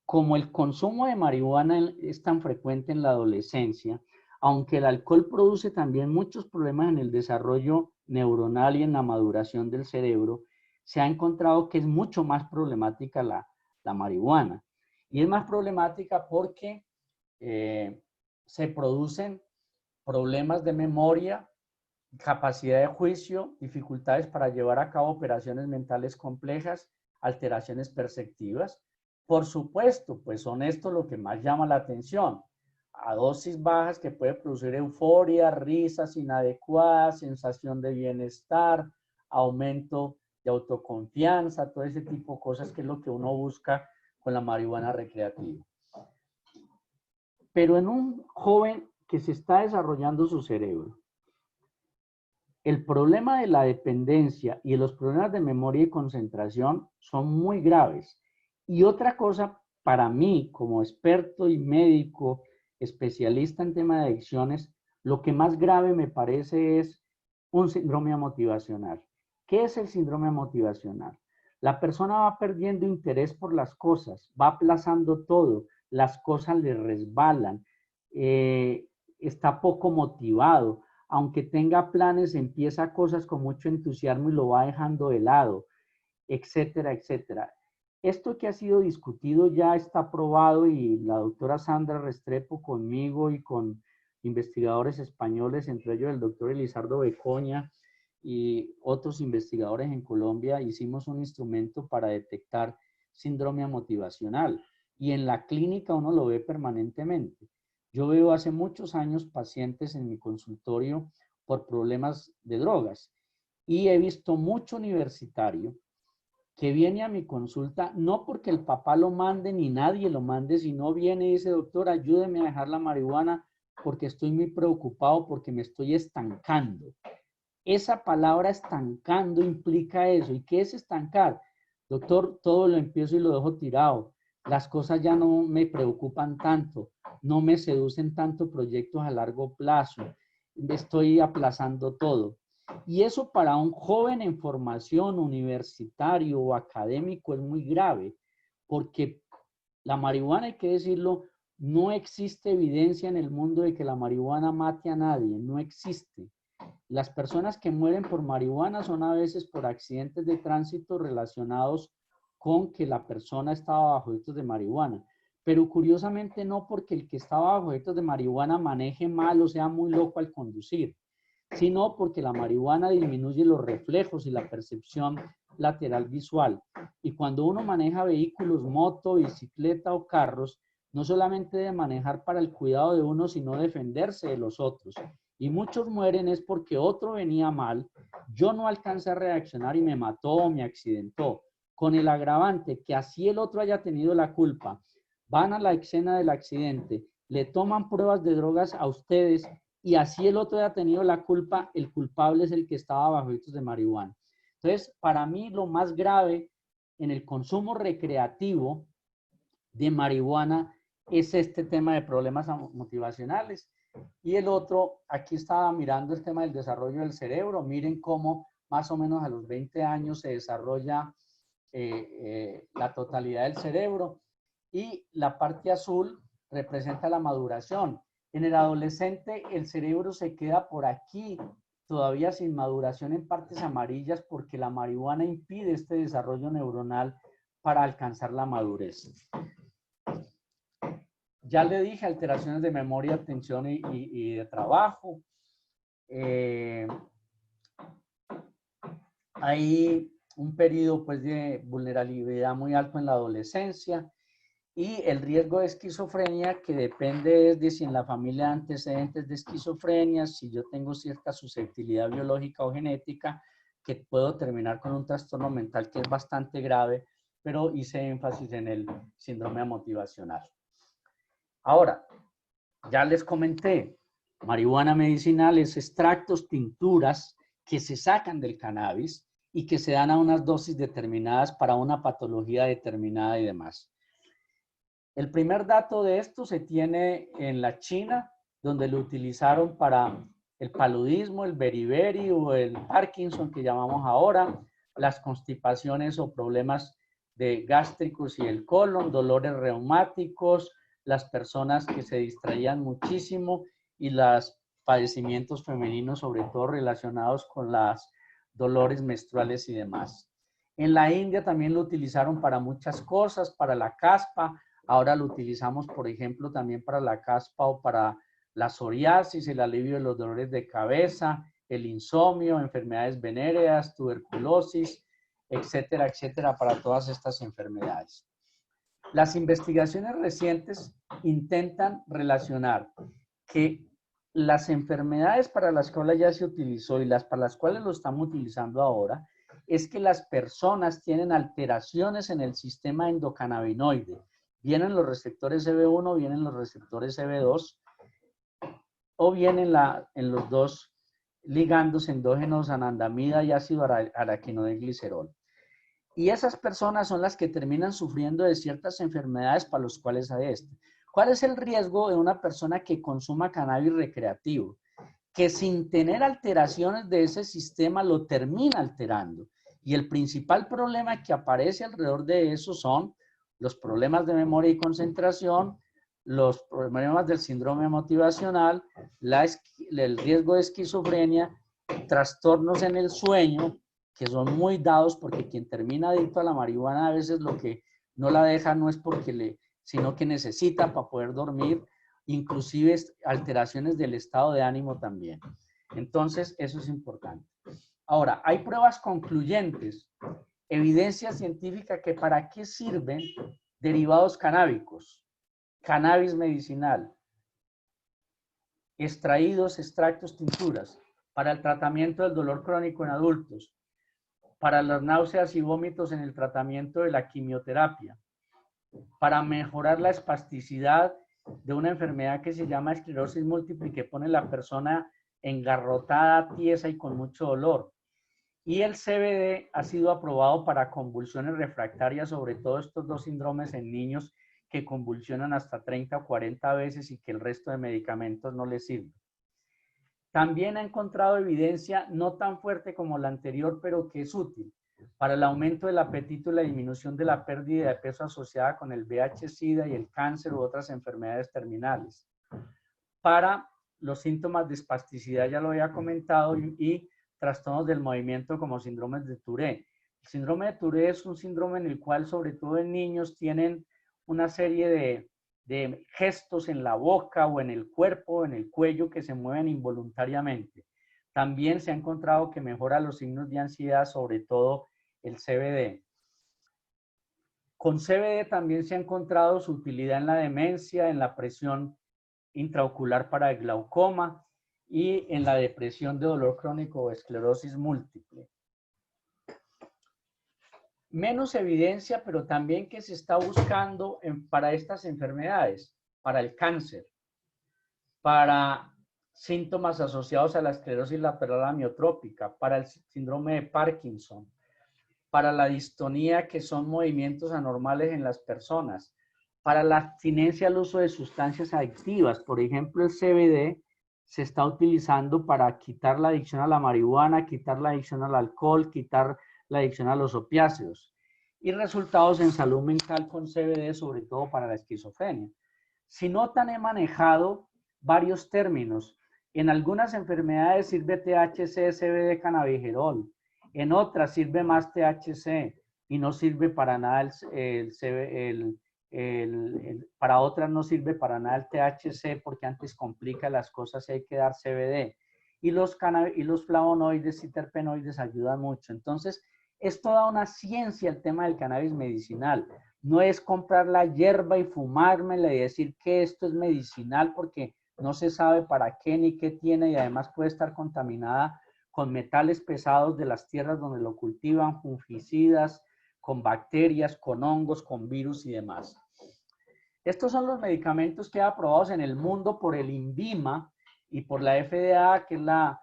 como el consumo de marihuana es tan frecuente en la adolescencia, aunque el alcohol produce también muchos problemas en el desarrollo neuronal y en la maduración del cerebro, se ha encontrado que es mucho más problemática la marihuana. Y es más problemática porque se producen problemas de memoria, capacidad de juicio, dificultades para llevar a cabo operaciones mentales complejas, alteraciones perceptivas. Por supuesto, pues son esto lo que más llama la atención. A dosis bajas que puede producir euforia, risas inadecuadas, sensación de bienestar, aumento de autoconfianza, todo ese tipo de cosas que es lo que uno busca con la marihuana recreativa. Pero en un joven que se está desarrollando su cerebro, el problema de la dependencia y los problemas de memoria y concentración son muy graves. Y otra cosa para mí, como experto y médico, especialista en tema de adicciones, lo que más grave me parece es un síndrome motivacional. ¿Qué es el síndrome motivacional? La persona va perdiendo interés por las cosas, va aplazando todo, las cosas le resbalan, está poco motivado, aunque tenga planes, empieza cosas con mucho entusiasmo y lo va dejando de lado, etcétera, etcétera. Esto que ha sido discutido ya está probado y la doctora Sandra Restrepo conmigo y con investigadores españoles, entre ellos el doctor Elizardo Becoña y otros investigadores en Colombia, hicimos un instrumento para detectar síndrome motivacional y en la clínica uno lo ve permanentemente. Yo veo hace muchos años pacientes en mi consultorio por problemas de drogas y he visto mucho universitario que viene a mi consulta no porque el papá lo mande ni nadie lo mande, sino viene y dice, doctor, ayúdeme a dejar la marihuana porque estoy muy preocupado porque me estoy estancando. Esa palabra estancando implica eso. ¿Y qué es estancar? Doctor, todo lo empiezo y lo dejo tirado. Las cosas ya no me preocupan tanto, no me seducen tanto proyectos a largo plazo, estoy aplazando todo. Y eso para un joven en formación universitario o académico es muy grave, porque la marihuana, hay que decirlo, no existe evidencia en el mundo de que la marihuana mate a nadie, no existe. Las personas que mueren por marihuana son a veces por accidentes de tránsito relacionados con que la persona estaba bajo efectos de marihuana. Pero curiosamente no porque el que estaba bajo efectos de marihuana maneje mal o sea muy loco al conducir, sino porque la marihuana disminuye los reflejos y la percepción lateral visual. Y cuando uno maneja vehículos, moto, bicicleta o carros, no solamente debe manejar para el cuidado de uno, sino defenderse de los otros. Y muchos mueren es porque otro venía mal, yo no alcancé a reaccionar y me mató o me accidentó. Con el agravante que así el otro haya tenido la culpa, van a la escena del accidente, le toman pruebas de drogas a ustedes y así el otro haya tenido la culpa, el culpable es el que estaba bajo efectos de marihuana. Entonces, para mí lo más grave en el consumo recreativo de marihuana es este tema de problemas motivacionales. Y el otro, aquí estaba mirando el tema del desarrollo del cerebro. Miren cómo más o menos a los 20 años se desarrolla la totalidad del cerebro. Y la parte azul representa la maduración. En el adolescente el cerebro se queda por aquí, todavía sin maduración en partes amarillas porque la marihuana impide este desarrollo neuronal para alcanzar la madurez. Ya le dije alteraciones de memoria, atención y de trabajo. Hay un periodo pues, de vulnerabilidad muy alto en la adolescencia y el riesgo de esquizofrenia que depende de si en la familia hay antecedentes de esquizofrenia, si yo tengo cierta susceptibilidad biológica o genética, que puedo terminar con un trastorno mental que es bastante grave, pero hice énfasis en el síndrome motivacional. Ahora, ya les comenté, marihuana medicinal es extractos, tinturas que se sacan del cannabis y que se dan a unas dosis determinadas para una patología determinada y demás. El primer dato de esto se tiene en la China, donde lo utilizaron para el paludismo, el beriberi o el Parkinson que llamamos ahora, las constipaciones o problemas de gástricos y el colon, dolores reumáticos, las personas que se distraían muchísimo y los padecimientos femeninos, sobre todo relacionados con los dolores menstruales y demás. En la India también lo utilizaron para muchas cosas, para la caspa. Ahora lo utilizamos, por ejemplo, también para la caspa o para la psoriasis, el alivio de los dolores de cabeza, el insomnio, enfermedades venéreas, tuberculosis, etcétera, etcétera, para todas estas enfermedades. Las investigaciones recientes intentan relacionar que las enfermedades para las cuales ya se utilizó y las para las cuales lo estamos utilizando ahora es que las personas tienen alteraciones en el sistema endocannabinoide. Vienen los receptores CB1, vienen los receptores CB2 o vienen en los dos ligandos endógenos anandamida y ácido araquinodenglicerol. Y esas personas son las que terminan sufriendo de ciertas enfermedades para las cuales hay este. ¿Cuál es el riesgo de una persona que consuma cannabis recreativo? Que sin tener alteraciones de ese sistema lo termina alterando. Y el principal problema que aparece alrededor de eso son los problemas de memoria y concentración, los problemas del síndrome motivacional, el riesgo de esquizofrenia, trastornos en el sueño, que son muy dados porque quien termina adicto a la marihuana a veces lo que no la deja no es porque sino que necesita para poder dormir, inclusive alteraciones del estado de ánimo también. Entonces, eso es importante. Ahora, hay pruebas concluyentes, evidencia científica que para qué sirven derivados canábicos, cannabis medicinal, extraídos, extractos, tinturas, para el tratamiento del dolor crónico en adultos, para las náuseas y vómitos en el tratamiento de la quimioterapia, para mejorar la espasticidad de una enfermedad que se llama esclerosis múltiple y que pone a la persona engarrotada, tiesa y con mucho dolor. Y el CBD ha sido aprobado para convulsiones refractarias, sobre todo estos dos síndromes en niños que convulsionan hasta 30 o 40 veces y que el resto de medicamentos no les sirven. También ha encontrado evidencia no tan fuerte como la anterior, pero que es útil para el aumento del apetito y la disminución de la pérdida de peso asociada con el VIH-Sida y el cáncer u otras enfermedades terminales. Para los síntomas de espasticidad, ya lo había comentado, y trastornos del movimiento como síndromes de Tourette. El síndrome de Tourette es un síndrome en el cual, sobre todo en niños, tienen una serie de gestos en la boca o en el cuerpo, en el cuello, que se mueven involuntariamente. También se ha encontrado que mejora los signos de ansiedad, sobre todo el CBD. Con CBD también se ha encontrado su utilidad en la demencia, en la presión intraocular para el glaucoma y en la depresión de dolor crónico o esclerosis múltiple. Menos evidencia, pero también que se está buscando para estas enfermedades, para el cáncer, para síntomas asociados a la esclerosis lateral amiotrópica, para el síndrome de Parkinson, para la distonía, que son movimientos anormales en las personas, para la abstinencia al uso de sustancias adictivas. Por ejemplo, el CBD se está utilizando para quitar la adicción a la marihuana, quitar la adicción al alcohol, quitar la adicción a los opiáceos. Y resultados en salud mental con CBD, sobre todo para la esquizofrenia. Si notan, he manejado varios términos. En algunas enfermedades sirve THC, CBD, cannabigerol. En otras sirve más THC y no sirve para nada para otras no sirve para nada el THC porque antes complica las cosas y hay que dar CBD. Y los flavonoides y terpenoides ayudan mucho. Entonces, es toda una ciencia el tema del cannabis medicinal. No es comprar la hierba y fumármela y decir que esto es medicinal porque no se sabe para qué ni qué tiene y además puede estar contaminada con metales pesados de las tierras donde lo cultivan, fungicidas, con bacterias, con hongos, con virus y demás. Estos son los medicamentos que hay aprobados en el mundo por el INVIMA y por la FDA, que es la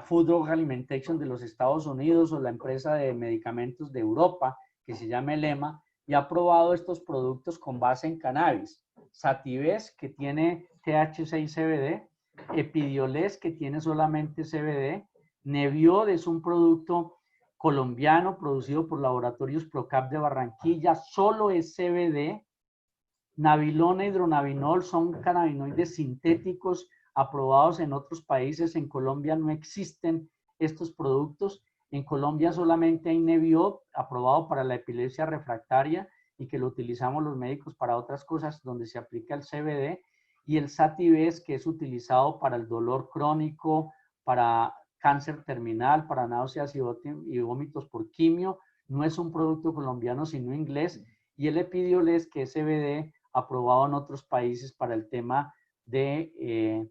Food Drug Alimentation de los Estados Unidos, o la empresa de medicamentos de Europa, que se llama EMA, y ha aprobado estos productos con base en cannabis. Sativex, que tiene THC y CBD, Epidiolex, que tiene solamente CBD, Neviod es un producto colombiano producido por Laboratorios Procap de Barranquilla, solo es CBD. Nabilona y hidronabinol son cannabinoides sintéticos aprobados en otros países. En Colombia no existen estos productos. En Colombia solamente hay Neviod, aprobado para la epilepsia refractaria y que lo utilizamos los médicos para otras cosas donde se aplica el CBD, y el Sativex, que es utilizado para el dolor crónico, para cáncer terminal, para náuseas y vómitos por quimio. No es un producto colombiano, sino inglés. Y el Epidiolex, que es CBD, aprobado en otros países para el tema de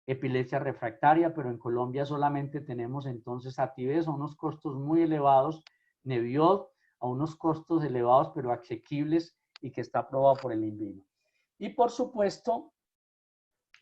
epilepsia refractaria, pero en Colombia solamente tenemos entonces Sativex a unos costos muy elevados, Neviod a unos costos elevados pero asequibles y que está aprobado por el INVIMA. Y por supuesto,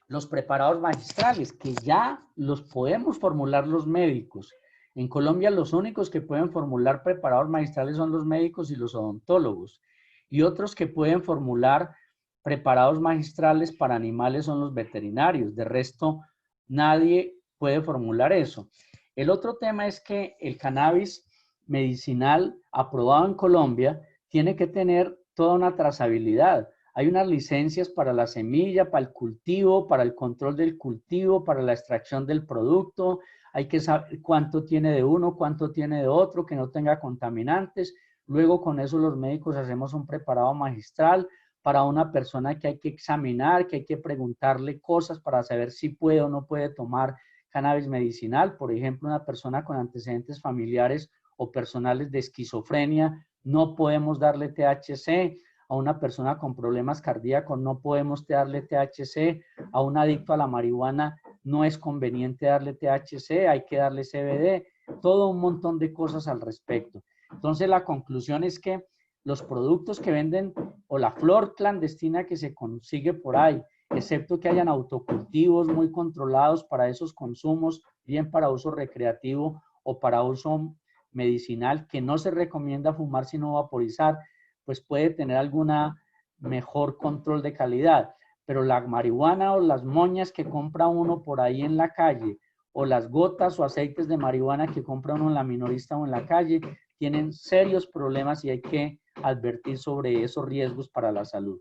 los preparados magistrales, que ya los podemos formular los médicos. En Colombia los únicos que pueden formular preparados magistrales son los médicos y los odontólogos. Y otros que pueden formular preparados magistrales para animales son los veterinarios. De resto, nadie puede formular eso. El otro tema es que el cannabis medicinal aprobado en Colombia tiene que tener toda una trazabilidad. Hay unas licencias para la semilla, para el cultivo, para el control del cultivo, para la extracción del producto. Hay que saber cuánto tiene de uno, cuánto tiene de otro, que no tenga contaminantes. Luego con eso los médicos hacemos un preparado magistral para una persona que hay que examinar, que hay que preguntarle cosas para saber si puede o no puede tomar cannabis medicinal. Por ejemplo, una persona con antecedentes familiares o personales de esquizofrenia, no podemos darle THC. A una persona con problemas cardíacos no podemos darle THC. A un adicto a la marihuana no es conveniente darle THC, hay que darle CBD. Todo un montón de cosas al respecto. Entonces la conclusión es que los productos que venden o la flor clandestina que se consigue por ahí, excepto que hayan autocultivos muy controlados para esos consumos, bien para uso recreativo o para uso medicinal, que no se recomienda fumar sino vaporizar, pues puede tener alguna mejor control de calidad. Pero la marihuana o las moñas que compra uno por ahí en la calle, o las gotas o aceites de marihuana que compra uno en la minorista o en la calle, tienen serios problemas y hay que advertir sobre esos riesgos para la salud.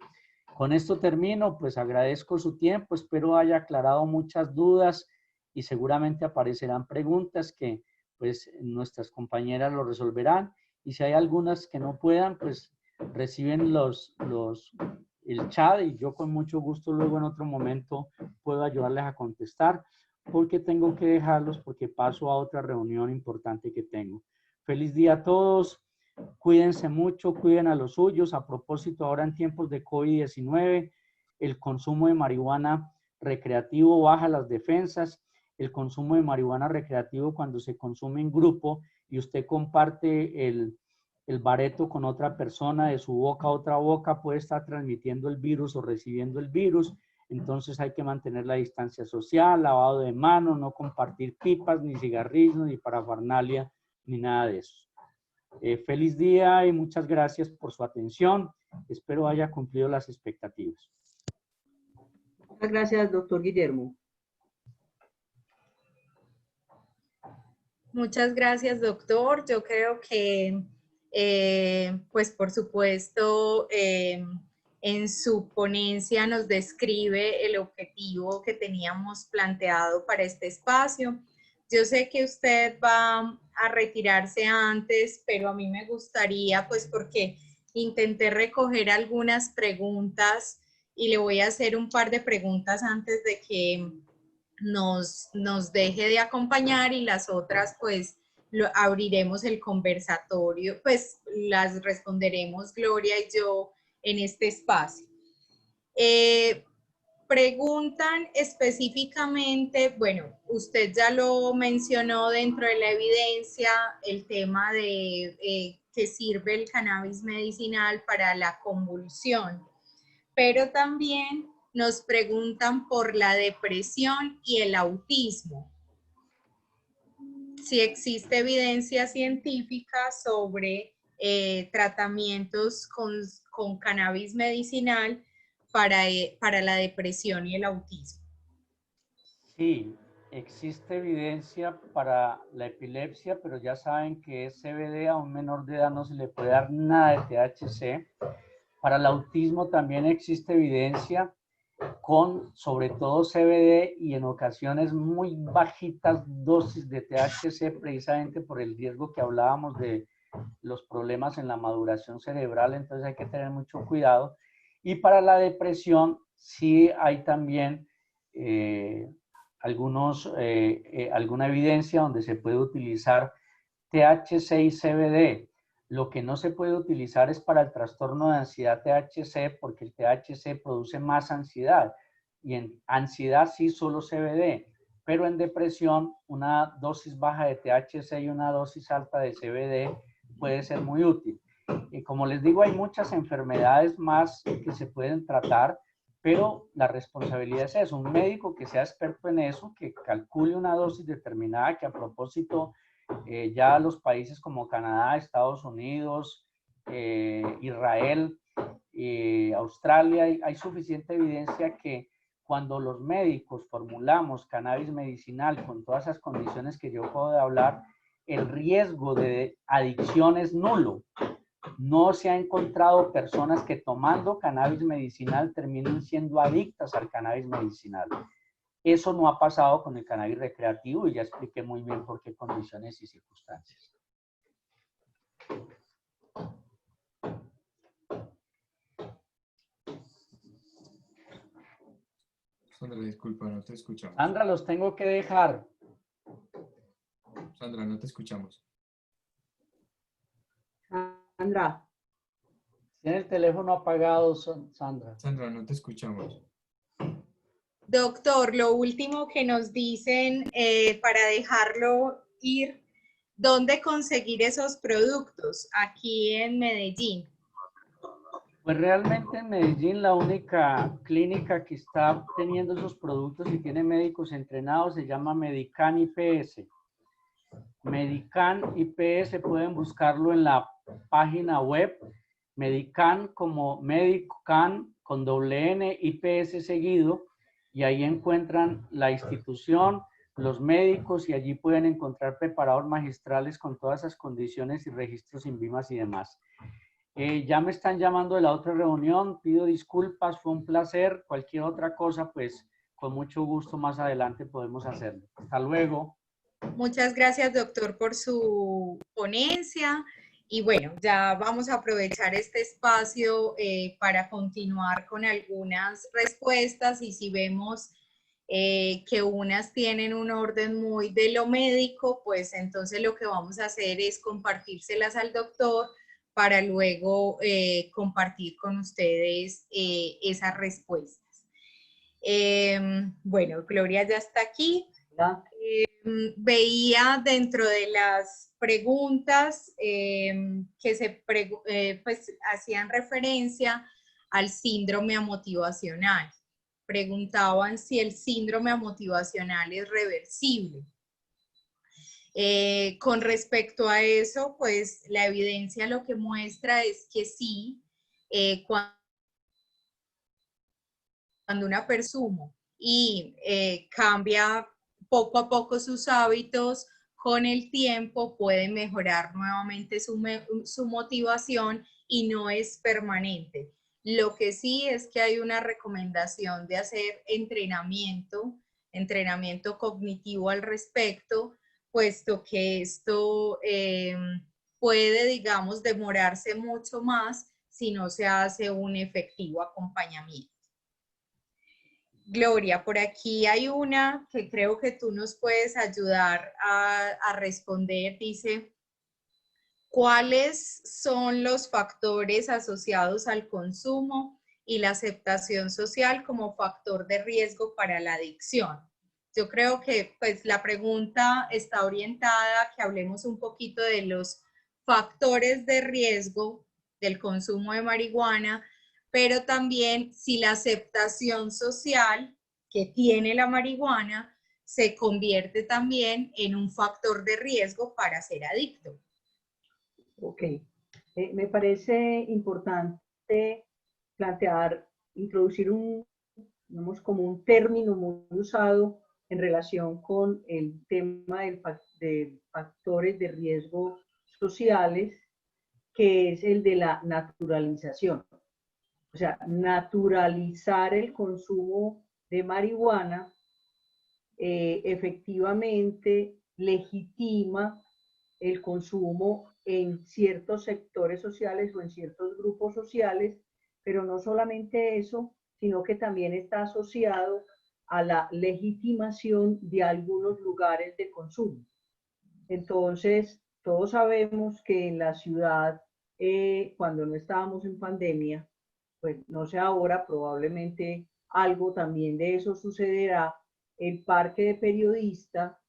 Con esto termino, pues agradezco su tiempo, espero haya aclarado muchas dudas y seguramente aparecerán preguntas que pues nuestras compañeras lo resolverán, y si hay algunas que no puedan, pues reciben el chat y yo con mucho gusto luego en otro momento puedo ayudarles a contestar, porque tengo que dejarlos porque paso a otra reunión importante que tengo. Feliz día a todos, cuídense mucho, cuiden a los suyos. A propósito, ahora en tiempos de COVID-19, el consumo de marihuana recreativo baja las defensas. El consumo de marihuana recreativo, cuando se consume en grupo y usted comparte el bareto con otra persona, de su boca a otra boca, puede estar transmitiendo el virus o recibiendo el virus. Entonces hay que mantener la distancia social, lavado de manos, no compartir pipas, ni cigarrillos, ni parafernalia, ni nada de eso. Feliz día y muchas gracias por su atención. Espero haya cumplido las expectativas. Muchas gracias, doctor Guillermo. Muchas gracias, doctor. Yo creo que, pues por supuesto, en su ponencia nos describe el objetivo que teníamos planteado para este espacio. Yo sé que usted va a retirarse antes, pero a mí me gustaría, pues porque intenté recoger algunas preguntas y le voy a hacer un par de preguntas antes de que nos deje de acompañar, y las otras pues abriremos el conversatorio, pues las responderemos Gloria y yo en este espacio. Preguntan específicamente, bueno, usted ya lo mencionó dentro de la evidencia, el tema de que sirve el cannabis medicinal para la convulsión, pero también nos preguntan por la depresión y el autismo. Si existe evidencia científica sobre tratamientos con cannabis medicinal para la depresión y el autismo. Sí, existe evidencia para la epilepsia, pero ya saben que es CBD, a un menor de edad no se le puede dar nada de THC. Para el autismo también existe evidencia con sobre todo CBD y en ocasiones muy bajitas dosis de THC, precisamente por el riesgo que hablábamos de los problemas en la maduración cerebral, entonces hay que tener mucho cuidado. Y para la depresión sí hay también alguna evidencia donde se puede utilizar THC y CBD. Lo que no se puede utilizar es para el trastorno de ansiedad THC, porque el THC produce más ansiedad, y en ansiedad sí solo CBD, pero en depresión una dosis baja de THC y una dosis alta de CBD puede ser muy útil. Y como les digo, hay muchas enfermedades más que se pueden tratar, pero la responsabilidad es eso, un médico que sea experto en eso, que calcule una dosis determinada, que a propósito Ya los países como Canadá, Estados Unidos, Israel, Australia, hay suficiente evidencia que cuando los médicos formulamos cannabis medicinal con todas esas condiciones que yo acabo de hablar, el riesgo de adicción es nulo. No se ha encontrado personas que tomando cannabis medicinal terminen siendo adictas al cannabis medicinal. Eso no ha pasado con el cannabis recreativo y ya expliqué muy bien por qué condiciones y circunstancias. Sandra, disculpa, no te escuchamos. Sandra, los tengo que dejar. Sandra, no te escuchamos. Sandra, Tiene el teléfono apagado, Sandra. Sandra, no te escuchamos. Doctor, lo último que nos dicen para dejarlo ir, ¿dónde conseguir esos productos? Aquí en Medellín. Pues realmente en Medellín la única clínica que está teniendo esos productos y tiene médicos entrenados se llama Medican IPS. Medican IPS, pueden buscarlo en la página web. Medican como Medican con doble N, IPS seguido, y ahí encuentran la institución, los médicos, y allí pueden encontrar preparados magistrales con todas esas condiciones y registros INVIMAS y demás. Ya me están llamando de la otra reunión, pido disculpas, fue un placer. Cualquier otra cosa, pues con mucho gusto más adelante podemos hacerlo. Hasta luego. Muchas gracias, doctor, por su ponencia. Y bueno, ya vamos a aprovechar este espacio para continuar con algunas respuestas, y si vemos que unas tienen un orden muy de lo médico, pues entonces lo que vamos a hacer es compartírselas al doctor para luego compartir con ustedes esas respuestas. Bueno, Gloria ya está aquí. Veía dentro de las preguntas que pues, hacían referencia al síndrome amotivacional. Preguntaban si el síndrome amotivacional es reversible. Con respecto a eso, pues la evidencia lo que muestra es que sí, cuando una persona y cambia poco a poco sus hábitos, con el tiempo puede mejorar nuevamente su motivación y no es permanente. Lo que sí es que hay una recomendación de hacer entrenamiento cognitivo al respecto, puesto que esto puede, digamos, demorarse mucho más si no se hace un efectivo acompañamiento. Gloria, por aquí hay una que creo que tú nos puedes ayudar a responder. Dice, ¿cuáles son los factores asociados al consumo y la aceptación social como factor de riesgo para la adicción? Yo creo que pues la pregunta está orientada a que hablemos un poquito de los factores de riesgo del consumo de marihuana, pero también si la aceptación social que tiene la marihuana se convierte también en un factor de riesgo para ser adicto. Ok. Me parece importante plantear, introducir digamos, como un término muy usado en relación con el tema de factores de riesgo sociales, que es el de la naturalización. O sea, naturalizar el consumo de marihuana efectivamente legitima el consumo en ciertos sectores sociales o en ciertos grupos sociales, pero no solamente eso, sino que también está asociado a la legitimación de algunos lugares de consumo. Entonces, todos sabemos que en la ciudad, cuando no estábamos en pandemia, pues no sé ahora, probablemente algo también de eso sucederá. El Parque de Periodista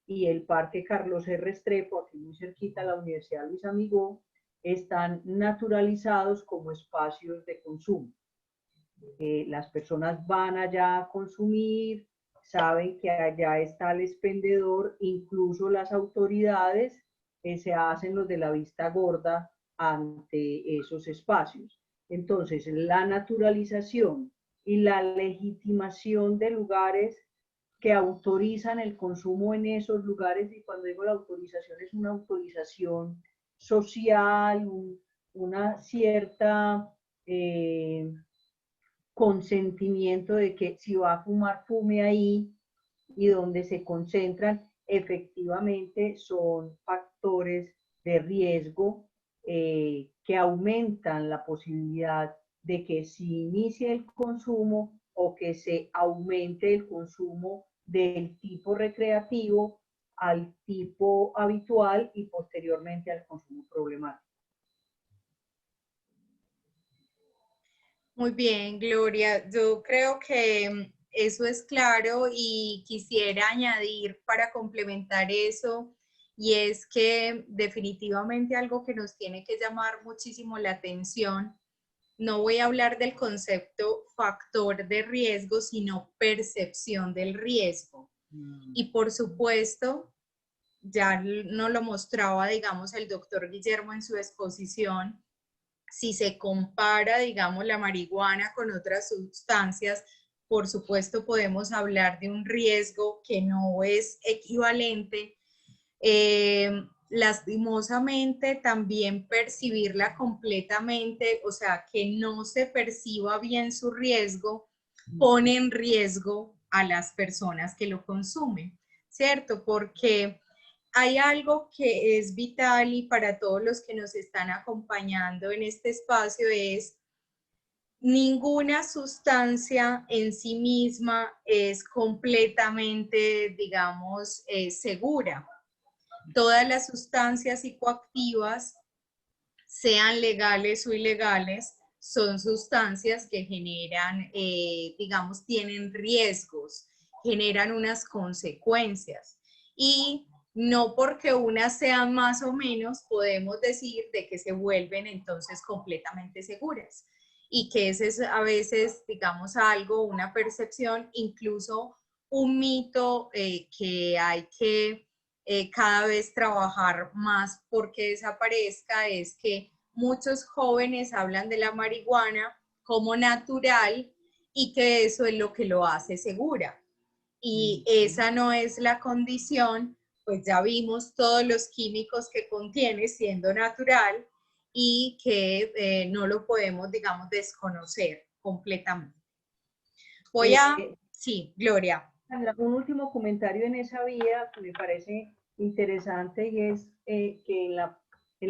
y el Parque Carlos R. Restrepo, aquí muy cerquita a la Universidad Luis Amigó, están naturalizados como espacios de consumo. Las personas van allá a consumir, saben que allá está el expendedor, incluso las autoridades se hacen los de la vista gorda ante esos espacios. Entonces, la naturalización y la legitimación de lugares que autorizan el consumo en esos lugares, y cuando digo la autorización es una autorización social, una cierta consentimiento de que si va a fumar, fume ahí, y donde se concentran efectivamente son factores de riesgo que aumentan la posibilidad de que se inicie el consumo o que se aumente el consumo del tipo recreativo al tipo habitual y posteriormente al consumo problemático. Muy bien, Gloria. Yo creo que eso es claro y quisiera añadir para complementar eso, y es que definitivamente algo que nos tiene que llamar muchísimo la atención, no voy a hablar del concepto factor de riesgo, sino percepción del riesgo. Y por supuesto, ya nos lo mostraba, digamos, el doctor Guillermo en su exposición, si se compara, digamos, la marihuana con otras sustancias, por supuesto podemos hablar de un riesgo que no es equivalente. Lastimosamente también percibirla completamente, o sea, que no se perciba bien su riesgo, pone en riesgo a las personas que lo consumen, ¿cierto? Porque hay algo que es vital y para todos los que nos están acompañando en este espacio es: ninguna sustancia en sí misma es completamente, digamos, segura. Todas las sustancias psicoactivas, sean legales o ilegales, son sustancias que generan, digamos, tienen riesgos, generan unas consecuencias. Y no porque unas sean más o menos, podemos decir de que se vuelven entonces completamente seguras. Y que ese es a veces, digamos, algo, una percepción, incluso un mito que hay que cada vez trabajar más porque desaparezca, es que muchos jóvenes hablan de la marihuana como natural y que eso es lo que lo hace segura. Y esa no es la condición, pues ya vimos todos los químicos que contiene siendo natural y que no lo podemos, digamos, desconocer completamente. Voy a... Sí, Gloria. Un último comentario en esa vía que me parece interesante, y es que en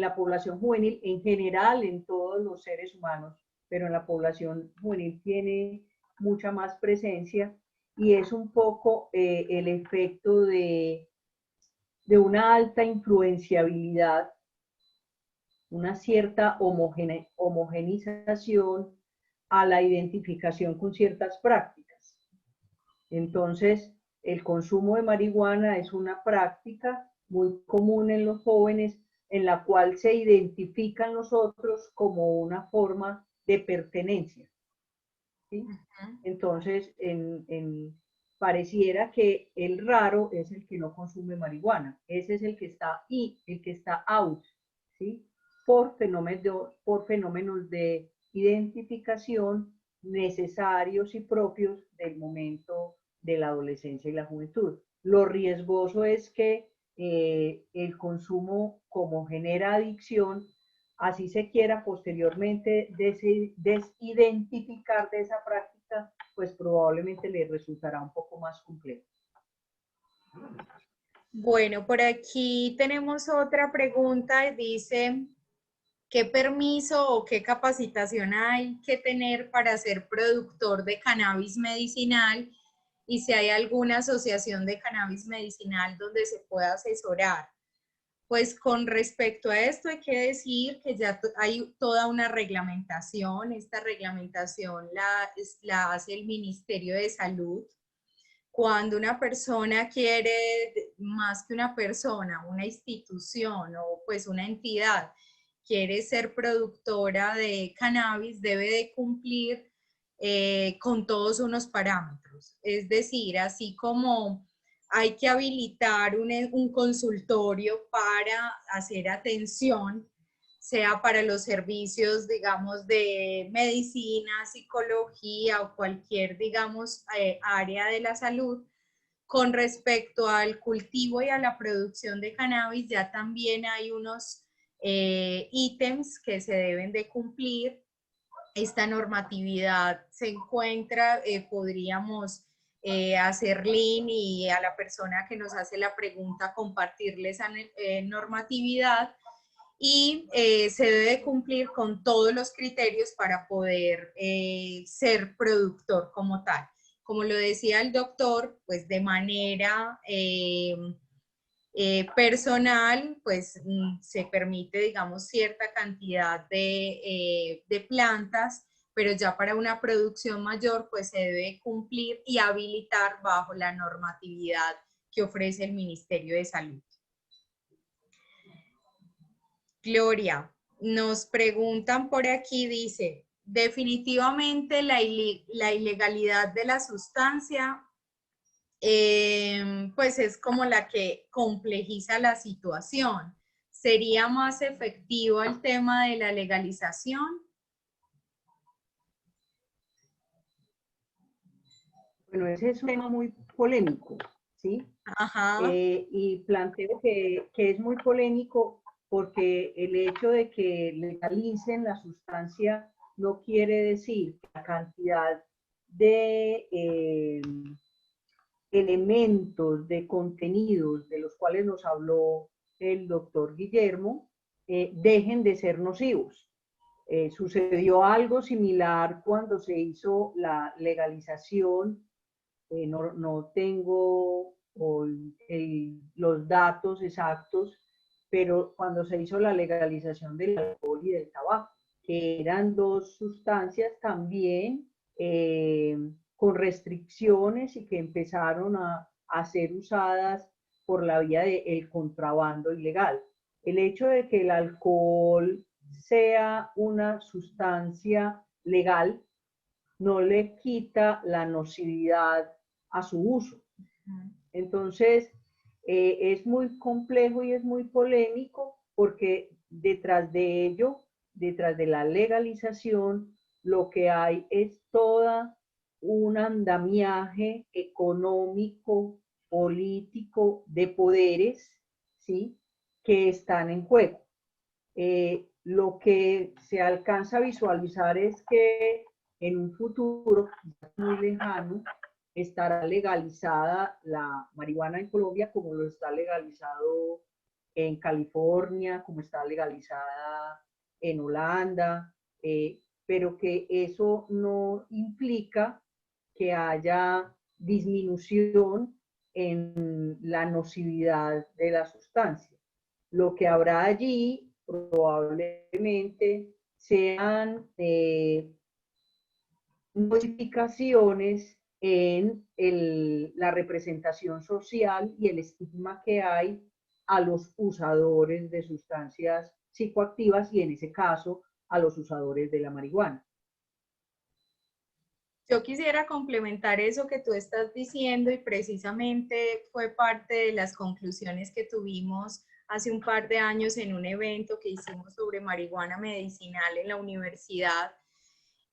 la población juvenil, en general en todos los seres humanos, pero en la población juvenil tiene mucha más presencia, y es un poco el efecto de una alta influenciabilidad, una cierta homogenización a la identificación con ciertas prácticas. Entonces, el consumo de marihuana es una práctica muy común en los jóvenes en la cual se identifican los otros como una forma de pertenencia, ¿sí? Entonces, pareciera que el raro es el que no consume marihuana. Ese es el que está el que está out, ¿sí? Por fenómenos de identificación necesarios y propios del momento de la adolescencia y la juventud. Lo riesgoso es que el consumo, como genera adicción, así se quiera posteriormente desidentificar de esa práctica, pues probablemente le resultará un poco más complejo. Bueno, por aquí tenemos otra pregunta. Dice: ¿qué permiso o qué capacitación hay que tener para ser productor de cannabis medicinal? Y si hay alguna asociación de cannabis medicinal donde se pueda asesorar. Pues con respecto a esto hay que decir que ya hay toda una reglamentación. Esta reglamentación la hace el Ministerio de Salud. Cuando una persona quiere, más que una persona, una institución o pues una entidad, quiere ser productora de cannabis, debe de cumplir con todos unos parámetros. Es decir, así como hay que habilitar un consultorio para hacer atención, sea para los servicios, digamos, de medicina, psicología o cualquier, digamos, área de la salud. Con respecto al cultivo y a la producción de cannabis, ya también hay unos ítems que se deben de cumplir. Esta normatividad se encuentra, podríamos hacer link y a la persona que nos hace la pregunta compartirle esa normatividad, y se debe cumplir con todos los criterios para poder ser productor como tal. Como lo decía el doctor, pues de manera personal, pues se permite, digamos, cierta cantidad de plantas, pero ya para una producción mayor, pues se debe cumplir y habilitar bajo la normatividad que ofrece el Ministerio de Salud. Gloria, nos preguntan por aquí, dice, definitivamente la ilegalidad de la sustancia pues es como la que complejiza la situación. ¿Sería más efectivo el tema de la legalización? Bueno, ese es un tema muy polémico, ¿sí? Ajá. Y planteo que es muy polémico porque el hecho de que legalicen la sustancia no quiere decir que la cantidad de elementos, de contenidos de los cuales nos habló el doctor Guillermo, dejen de ser nocivos. Sucedió algo similar cuando se hizo la legalización. No tengo los datos exactos, pero cuando se hizo la legalización del alcohol y del tabaco, que eran dos sustancias también con restricciones y que empezaron a ser usadas por la vía del contrabando ilegal. El hecho de que el alcohol sea una sustancia legal no le quita la nocividad a su uso. Entonces, es muy complejo y es muy polémico porque detrás de ello, detrás de la legalización, lo que hay es toda un andamiaje económico, político, de poderes, ¿sí?, que están en juego. Lo que se alcanza a visualizar es que en un futuro muy lejano estará legalizada la marihuana en Colombia como lo está legalizado en California, como está legalizada en Holanda, pero que eso no implica que haya disminución en la nocividad de la sustancia. Lo que habrá allí probablemente sean modificaciones en la representación social y el estigma que hay a los usadores de sustancias psicoactivas y en ese caso a los usadores de la marihuana. Yo quisiera complementar eso que tú estás diciendo y precisamente fue parte de las conclusiones que tuvimos hace un par de años en un evento que hicimos sobre marihuana medicinal en la universidad,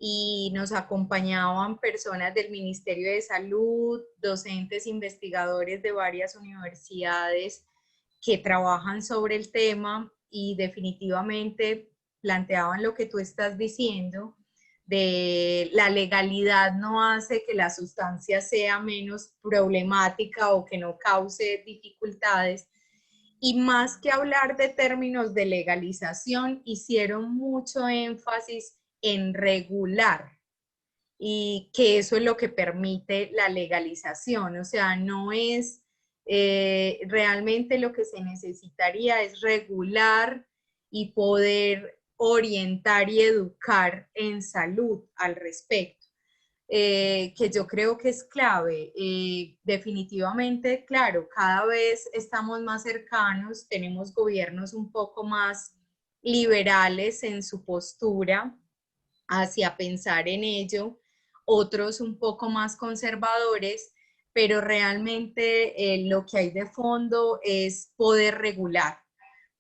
y nos acompañaban personas del Ministerio de Salud, docentes, investigadores de varias universidades que trabajan sobre el tema y definitivamente planteaban lo que tú estás diciendo, de la legalidad no hace que la sustancia sea menos problemática o que no cause dificultades. Y más que hablar de términos de legalización, hicieron mucho énfasis en regular, y que eso es lo que permite la legalización. O sea, no es realmente lo que se necesitaría es regular y poder orientar y educar en salud al respecto. Que yo creo que es clave. Definitivamente, claro, cada vez estamos más cercanos, tenemos gobiernos un poco más liberales en su postura hacia pensar en ello. otros un poco más conservadores, pero realmente lo que hay de fondo es poder regular,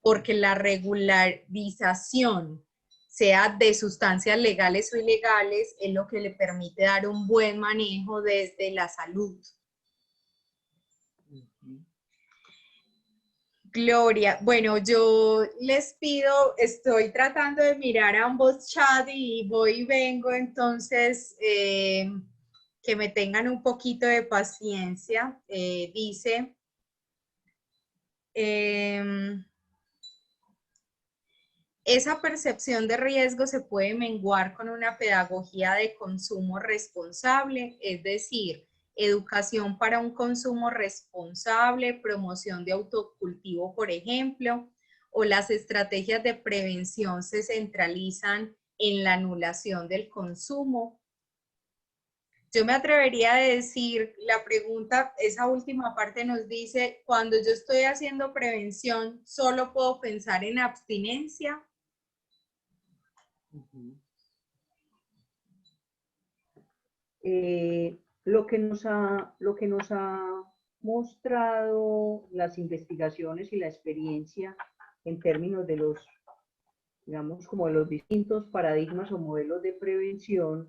porque la regularización, sea de sustancias legales o ilegales, es lo que le permite dar un buen manejo desde la salud. Gloria, bueno, yo les pido, estoy tratando de mirar ambos chats y voy y vengo, entonces que me tengan un poquito de paciencia. Dice, esa percepción de riesgo se puede menguar con una pedagogía de consumo responsable, es decir, educación para un consumo responsable, promoción de autocultivo, por ejemplo, o las estrategias de prevención se centralizan en la anulación del consumo. Yo me atrevería a decir, la pregunta, esa última parte nos dice, cuando yo estoy haciendo prevención, ¿solo puedo pensar en abstinencia? Lo que nos ha mostrado las investigaciones y la experiencia en términos de los, digamos, como de los distintos paradigmas o modelos de prevención,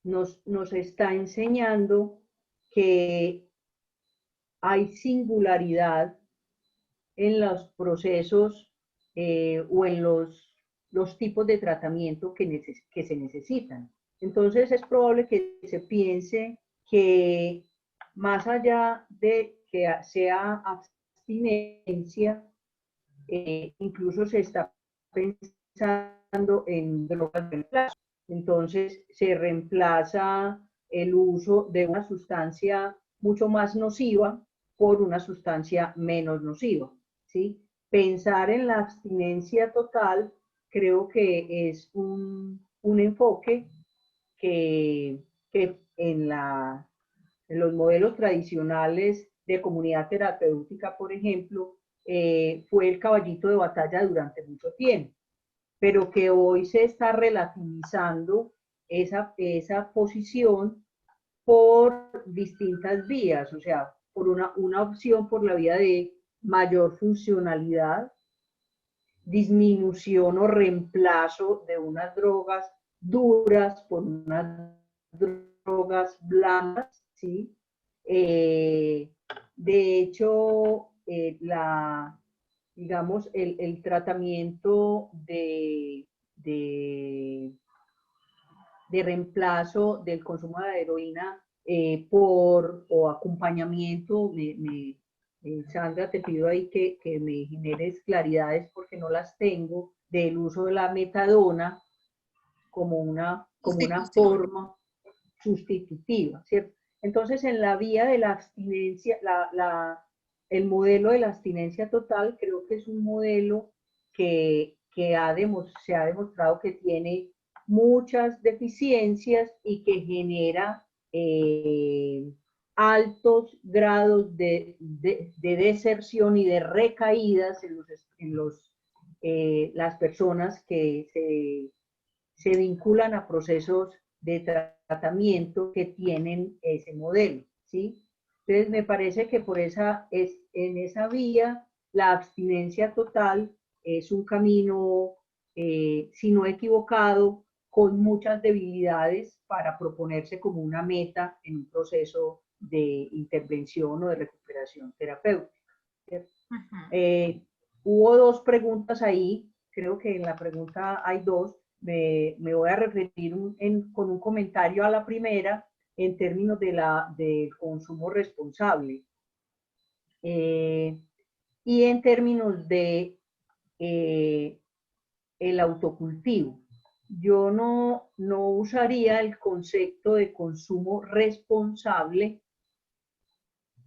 nos está enseñando que hay singularidad en los procesos o en los tipos de tratamiento que se necesitan. Entonces es probable que se piense que más allá de que sea abstinencia, incluso se está pensando en drogas de reemplazo. Entonces se reemplaza el uso de una sustancia mucho más nociva por una sustancia menos nociva, ¿sí? Pensar en la abstinencia total creo que es un enfoque que en los modelos tradicionales de comunidad terapéutica, por ejemplo, fue el caballito de batalla durante mucho tiempo, pero que hoy se está relativizando esa posición por distintas vías, o sea, por una opción por la vía de mayor funcionalidad, disminución o reemplazo de unas drogas duras por unas drogas blandas, ¿sí? De hecho, digamos, el tratamiento de reemplazo del consumo de heroína o acompañamiento, Sandra, te pido ahí que me generes claridades porque no las tengo, del uso de la metadona como una forma sustitutiva, ¿cierto? Entonces, en la vía de la abstinencia, el modelo de la abstinencia total creo que es un modelo que se ha demostrado que tiene muchas deficiencias y que genera altos grados de deserción y de recaídas en las personas que se vinculan a procesos de tratamiento que tienen ese modelo, ¿sí? Entonces, me parece que en esa vía, la abstinencia total es un camino, si no equivocado, con muchas debilidades para proponerse como una meta en un proceso de intervención o de recuperación terapéutica. Hubo dos preguntas ahí, creo que en la pregunta hay dos. Me voy a referir con un comentario a la primera en términos del consumo responsable y en términos de el autocultivo. Yo no usaría el concepto de consumo responsable,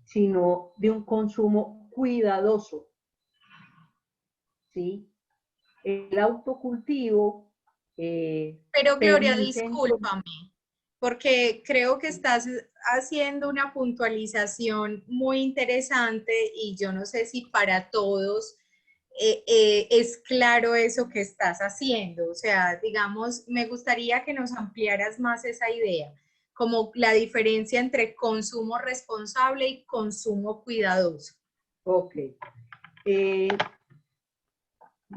sino de un consumo cuidadoso, ¿sí? El autocultivo pero Gloria, discúlpame, porque creo que estás haciendo una puntualización muy interesante y yo no sé si para todos es claro eso que estás haciendo. O sea, digamos, me gustaría que nos ampliaras más esa idea, como la diferencia entre consumo responsable y consumo cuidadoso. Ok. Eh,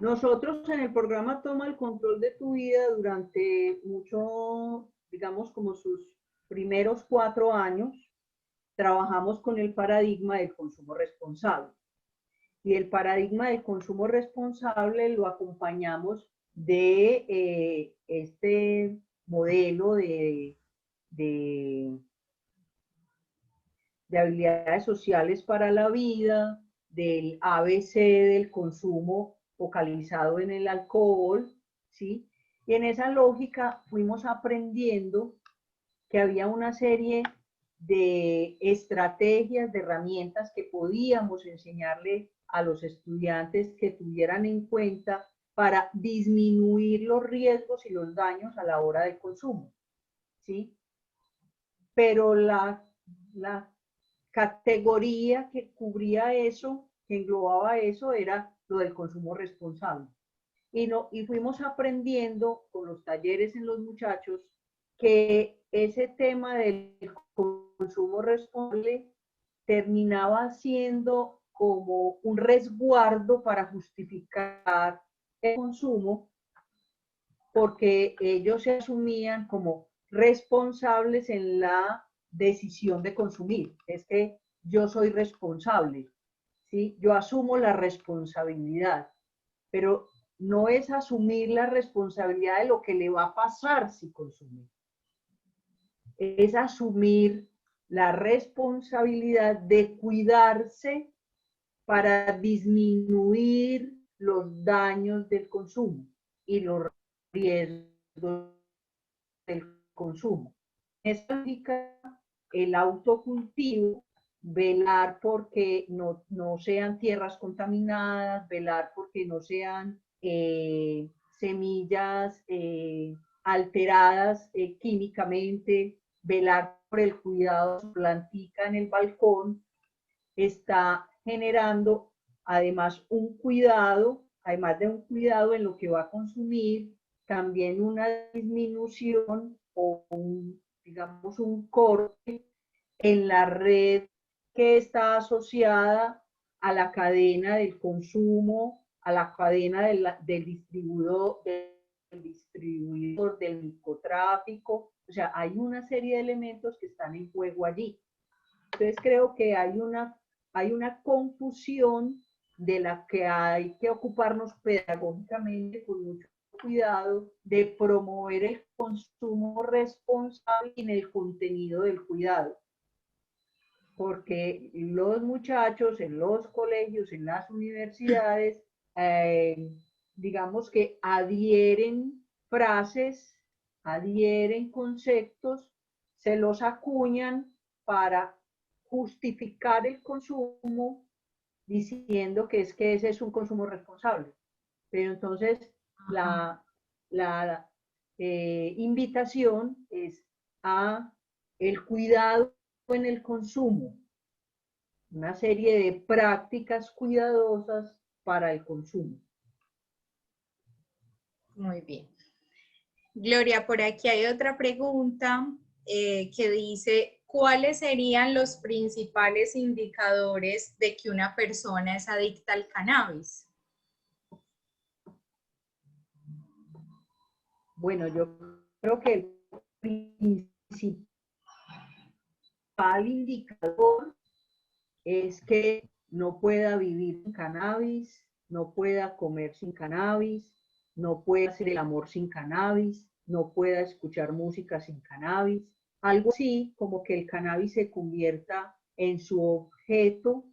Nosotros en el programa Toma el Control de tu Vida durante mucho, digamos, como sus primeros 4 años, trabajamos con el paradigma del consumo responsable. Y el paradigma del consumo responsable lo acompañamos de este modelo de habilidades sociales para la vida, del ABC del consumo focalizado en el alcohol, ¿sí? Y en esa lógica fuimos aprendiendo que había una serie de estrategias, de herramientas que podíamos enseñarle a los estudiantes que tuvieran en cuenta para disminuir los riesgos y los daños a la hora del consumo, ¿sí? Pero la categoría que cubría eso, que englobaba eso, era lo del consumo responsable. Y fuimos aprendiendo con los talleres en los muchachos que ese tema del consumo responsable terminaba siendo como un resguardo para justificar el consumo, porque ellos se asumían como responsables en la decisión de consumir. Es que yo soy responsable, ¿sí? Yo asumo la responsabilidad, pero no es asumir la responsabilidad de lo que le va a pasar si consume. Es asumir la responsabilidad de cuidarse para disminuir los daños del consumo y los riesgos del consumo. Esto implica el autocultivo, velar porque no sean tierras contaminadas, velar porque no sean semillas alteradas químicamente, velar por el cuidado de su plantica en el balcón, está generando además un cuidado, además de un cuidado en lo que va a consumir, también una disminución o digamos un corte en la red que está asociada a la cadena del consumo, a la cadena del distribuidor, del microtráfico. O sea, hay una serie de elementos que están en juego allí. Entonces creo que hay una confusión de la que hay que ocuparnos pedagógicamente con mucho cuidado de promover el consumo responsable en el contenido del cuidado. Porque los muchachos en los colegios, en las universidades, digamos que adhieren frases, adhieren conceptos, se los acuñan para justificar el consumo diciendo que ese es un consumo responsable. Pero entonces la invitación es a el cuidado en el consumo, una serie de prácticas cuidadosas para el consumo. Muy bien. Gloria, por aquí hay otra pregunta que dice, ¿cuáles serían los principales indicadores de que una persona es adicta al cannabis? Bueno, yo creo que el principal indicador es que no pueda vivir sin cannabis, no pueda comer sin cannabis, no pueda hacer el amor sin cannabis, no pueda escuchar música sin cannabis. Algo así como que el cannabis se convierta en su objeto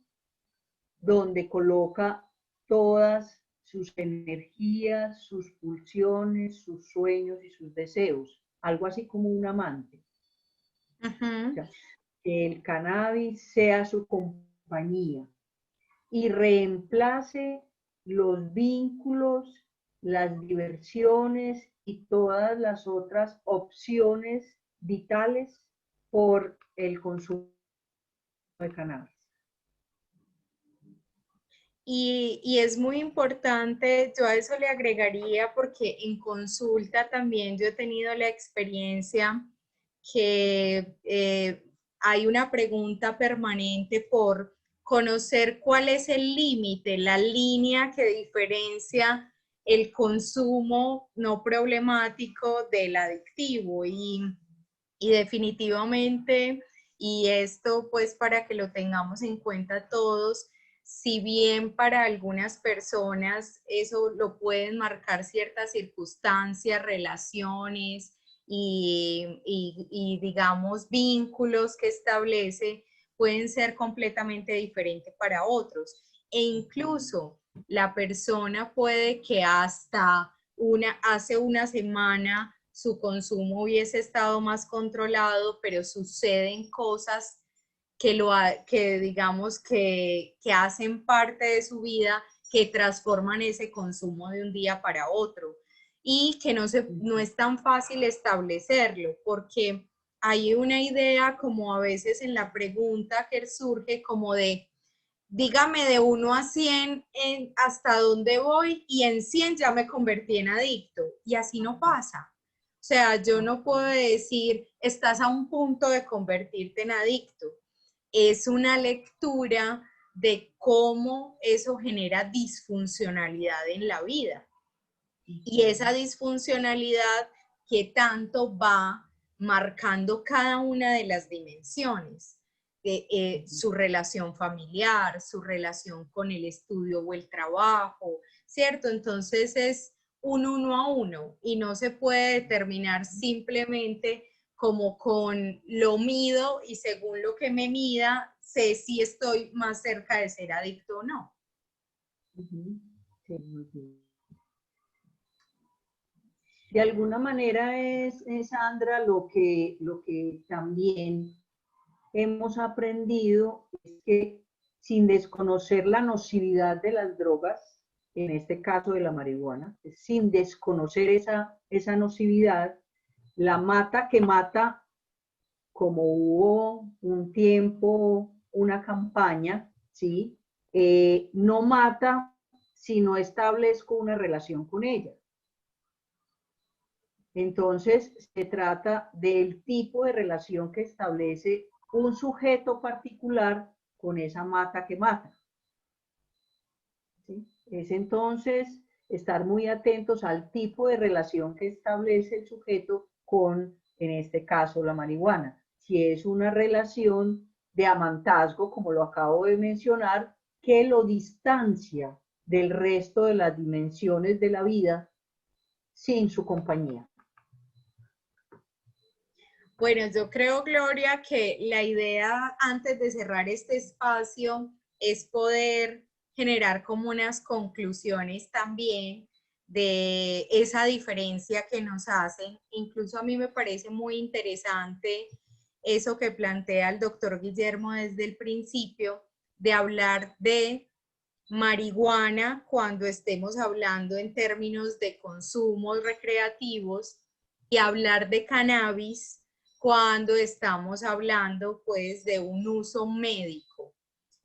donde coloca todas sus energías, sus pulsiones, sus sueños y sus deseos. Algo así como un amante. O sea, que el cannabis sea su compañía y reemplace los vínculos, las diversiones y todas las otras opciones vitales por el consumo de cannabis. Y es muy importante, yo a eso le agregaría, porque en consulta también yo he tenido la experiencia que hay una pregunta permanente por conocer cuál es el límite, la línea que diferencia el consumo no problemático del adictivo. Y definitivamente, y esto pues para que lo tengamos en cuenta todos, si bien para algunas personas eso lo pueden marcar ciertas circunstancias, relaciones y digamos vínculos que establece, pueden ser completamente diferentes para otros. E incluso la persona puede que hasta hace una semana su consumo hubiese estado más controlado, pero suceden cosas que digamos que hacen parte de su vida, que transforman ese consumo de un día para otro y que no es tan fácil establecerlo, porque hay una idea como a veces en la pregunta que surge como de dígame de 1 a 100 hasta dónde voy y en 100 ya me convertí en adicto. Y así no pasa. O sea, yo no puedo decir, estás a un punto de convertirte en adicto. Es una lectura de cómo eso genera disfuncionalidad en la vida. Y esa disfuncionalidad que tanto va marcando cada una de las dimensiones de su relación familiar, su relación con el estudio o el trabajo, ¿cierto? Entonces es un 1 a 1 y no se puede determinar simplemente como con lo mido y según lo que me mida, sé si estoy más cerca de ser adicto o no. Sí, muy bien. De alguna manera Sandra, lo que también hemos aprendido es que sin desconocer la nocividad de las drogas, en este caso de la marihuana, sin desconocer esa nocividad, la mata que mata, como hubo un tiempo, una campaña, ¿sí? No mata si no establezco una relación con ella. Entonces, se trata del tipo de relación que establece un sujeto particular con esa mata que mata. ¿Sí? Es entonces estar muy atentos al tipo de relación que establece el sujeto con, en este caso, la marihuana. Si es una relación de amantazgo, como lo acabo de mencionar, que lo distancia del resto de las dimensiones de la vida sin su compañía. Bueno, yo creo, Gloria, que la idea antes de cerrar este espacio es poder generar como unas conclusiones también de esa diferencia que nos hacen. Incluso a mí me parece muy interesante eso que plantea el doctor Guillermo desde el principio, de hablar de marihuana cuando estemos hablando en términos de consumos recreativos y hablar de cannabis cuando estamos hablando pues de un uso médico,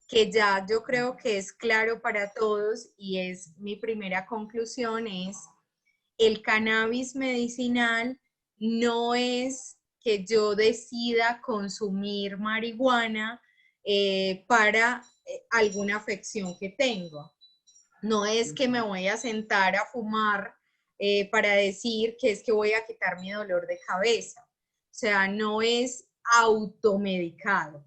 que ya yo creo que es claro para todos y es mi primera conclusión es el cannabis medicinal no es que yo decida consumir marihuana para alguna afección que tengo. No es que me voy a sentar a fumar para decir que es que voy a quitar mi dolor de cabeza. O sea, no es automedicado.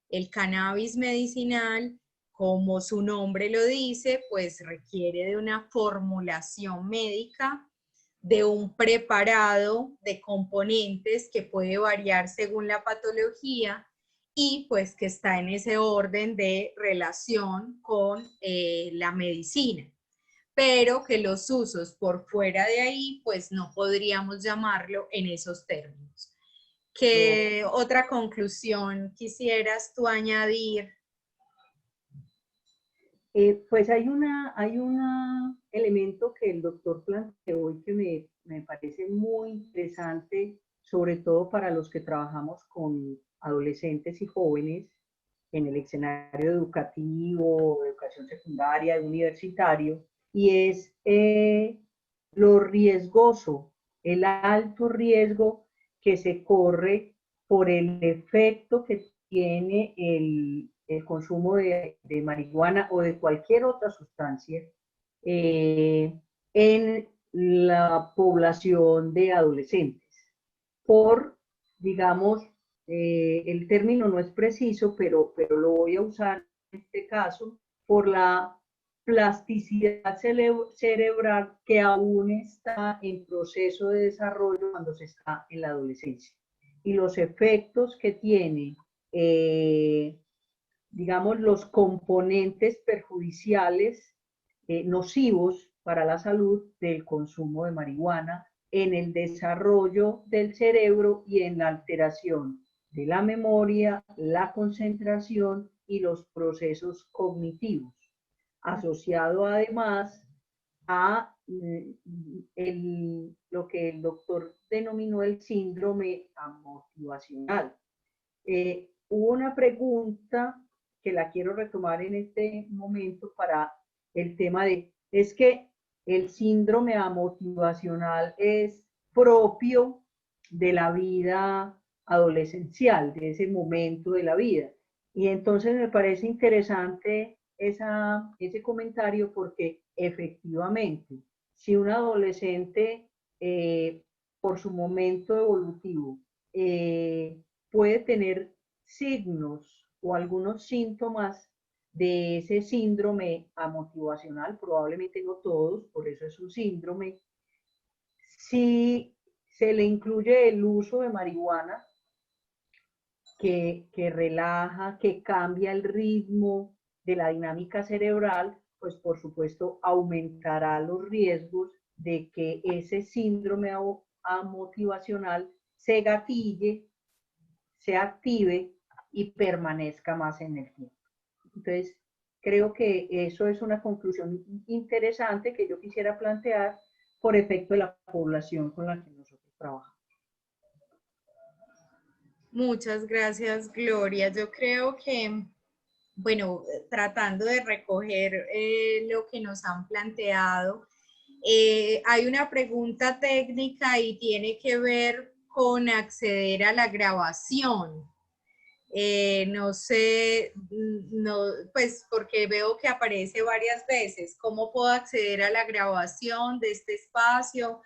El cannabis medicinal, como su nombre lo dice, pues requiere de una formulación médica, de un preparado de componentes que puede variar según la patología y pues que está en ese orden de relación con la medicina, pero que los usos por fuera de ahí pues no podríamos llamarlo en esos términos. ¿Qué otra conclusión quisieras tú añadir? Pues hay un elemento que el doctor planteó y que me parece muy interesante, sobre todo para los que trabajamos con adolescentes y jóvenes, en el escenario educativo, educación secundaria, universitario, y es lo riesgoso, el alto riesgo que se corre por el efecto que tiene el consumo de marihuana o de cualquier otra sustancia en la población de adolescentes. Por, digamos, el término no es preciso, pero lo voy a usar en este caso, por la plasticidad cerebral que aún está en proceso de desarrollo cuando se está en la adolescencia. Y los efectos que tiene, digamos, los componentes perjudiciales, nocivos para la salud del consumo de marihuana en el desarrollo del cerebro y en la alteración de la memoria, la concentración y los procesos cognitivos, asociado además a lo que el doctor denominó el síndrome amotivacional. Hubo una pregunta que la quiero retomar en este momento para el tema de, es que el síndrome amotivacional es propio de la vida adolescencial, de ese momento de la vida. Y entonces me parece interesante ese comentario porque efectivamente, si un adolescente por su momento evolutivo puede tener signos o algunos síntomas de ese síndrome amotivacional, probablemente no todos, por eso es un síndrome. Si se le incluye el uso de marihuana, que relaja, que cambia el ritmo de la dinámica cerebral, pues por supuesto aumentará los riesgos de que ese síndrome amotivacional se gatille, se active y permanezca más en el tiempo. Entonces, creo que eso es una conclusión interesante que yo quisiera plantear por efecto de la población con la que nosotros trabajamos. Muchas gracias, Gloria. Yo creo que, bueno, tratando de recoger lo que nos han planteado, hay una pregunta técnica y tiene que ver con acceder a la grabación. No sé, no, pues porque veo que aparece varias veces. ¿Cómo puedo acceder a la grabación de este espacio?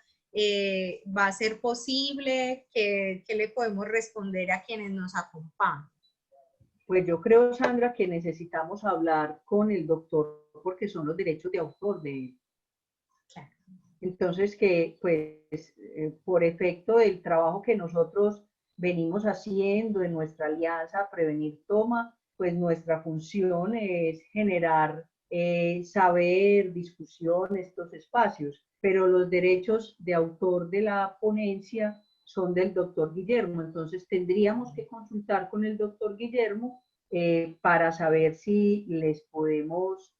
¿Va a ser posible? ¿Qué le podemos responder a quienes nos acompañan? Pues yo creo, Sandra, que necesitamos hablar con el doctor porque son los derechos de autor de él. Claro. Entonces, que pues por efecto del trabajo que nosotros venimos haciendo en nuestra alianza Prevenir Toma, pues nuestra función es generar saber, discusión, estos espacios, pero los derechos de autor de la ponencia son del doctor Guillermo, entonces tendríamos que consultar con el doctor Guillermo para saber si les podemos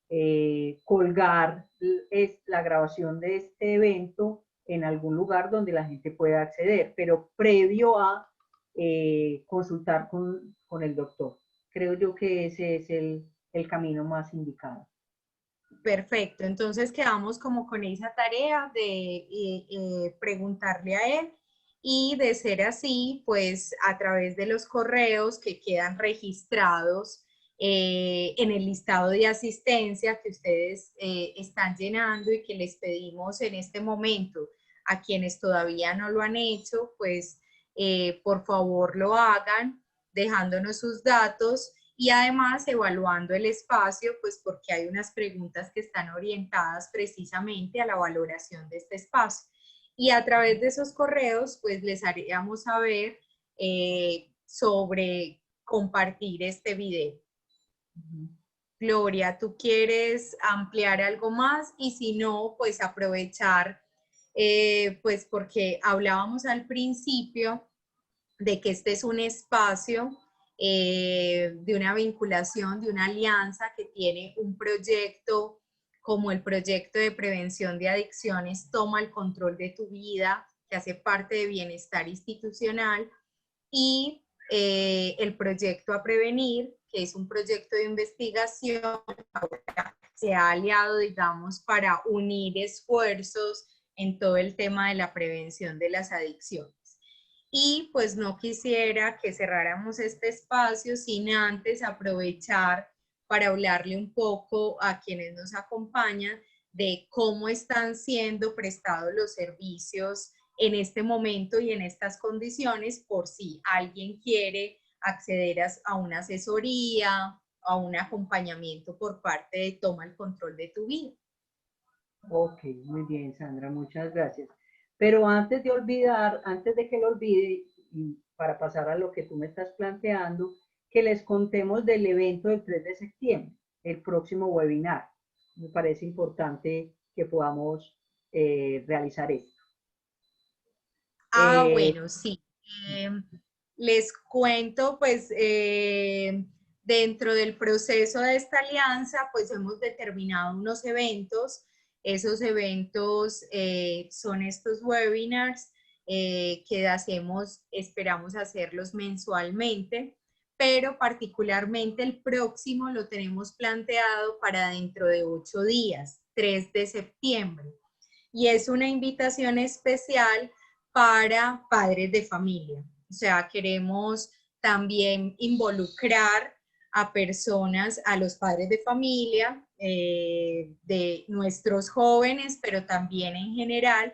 colgar la grabación de este evento en algún lugar donde la gente pueda acceder, pero previo a consultar con el doctor. Creo yo que ese es el camino más indicado. Perfecto, entonces quedamos como con esa tarea de preguntarle a él y de ser así, pues a través de los correos que quedan registrados en el listado de asistencia que ustedes están llenando y que les pedimos en este momento a quienes todavía no lo han hecho, pues por favor lo hagan dejándonos sus datos y además evaluando el espacio, pues porque hay unas preguntas que están orientadas precisamente a la valoración de este espacio. Y a través de esos correos, pues les haríamos saber sobre compartir este video. Gloria, ¿tú quieres ampliar algo más? Y si no, pues aprovechar, pues porque hablábamos al principio de que este es un espacio de una vinculación, de una alianza que tiene un proyecto como el proyecto de prevención de adicciones Toma el control de tu vida, que hace parte de bienestar institucional, y el proyecto a prevenir, que es un proyecto de investigación, ahora se ha aliado, digamos, para unir esfuerzos en todo el tema de la prevención de las adicciones. Y pues no quisiera que cerráramos este espacio sin antes aprovechar para hablarle un poco a quienes nos acompañan de cómo están siendo prestados los servicios en este momento y en estas condiciones, por si alguien quiere acceder a una asesoría, a un acompañamiento por parte de Toma el Control de tu Vida. Ok, muy bien, Sandra, muchas gracias. Pero antes de olvidar, antes de que lo olvide, y para pasar a lo que tú me estás planteando, que les contemos del evento del 3 de septiembre, el próximo webinar. Me parece importante que podamos realizar esto. Bueno, sí. Les cuento, pues, dentro del proceso de esta alianza, pues hemos determinado unos eventos. Esos eventos son estos webinars que esperamos hacerlos mensualmente, pero particularmente el próximo lo tenemos planteado para dentro de 8 días, 3 de septiembre. Y es una invitación especial para padres de familia. O sea, queremos también involucrar a personas, a los padres de familia, de nuestros jóvenes, pero también en general,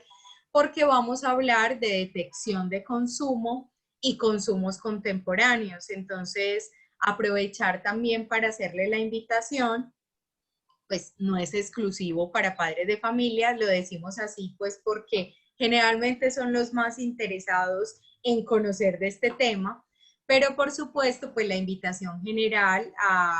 porque vamos a hablar de detección de consumo y consumos contemporáneos. Entonces, aprovechar también para hacerle la invitación, pues no es exclusivo para padres de familia, lo decimos así pues porque generalmente son los más interesados en conocer de este tema, pero por supuesto pues la invitación general a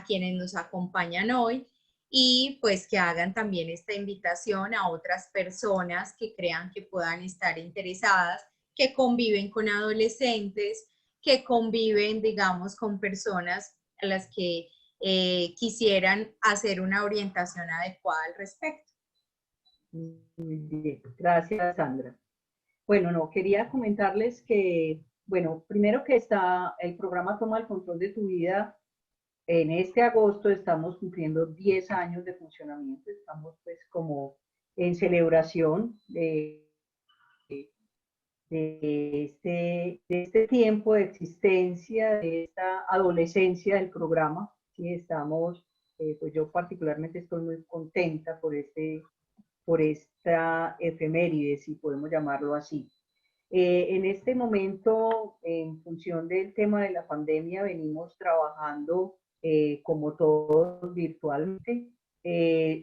quienes nos acompañan hoy y pues que hagan también esta invitación a otras personas que crean que puedan estar interesadas, que conviven con adolescentes, que conviven, digamos, con personas a las que quisieran hacer una orientación adecuada al respecto. Muy bien, gracias, Sandra. Bueno, no, quería comentarles que, bueno, primero que está el programa Toma el Control de tu Vida. En este agosto estamos cumpliendo 10 años de funcionamiento, estamos pues como en celebración de este tiempo de existencia, de esta adolescencia del programa. Sí, estamos, pues yo particularmente estoy muy contenta por esta efeméride, si podemos llamarlo así. En este momento, en función del tema de la pandemia, venimos trabajando como todos virtualmente.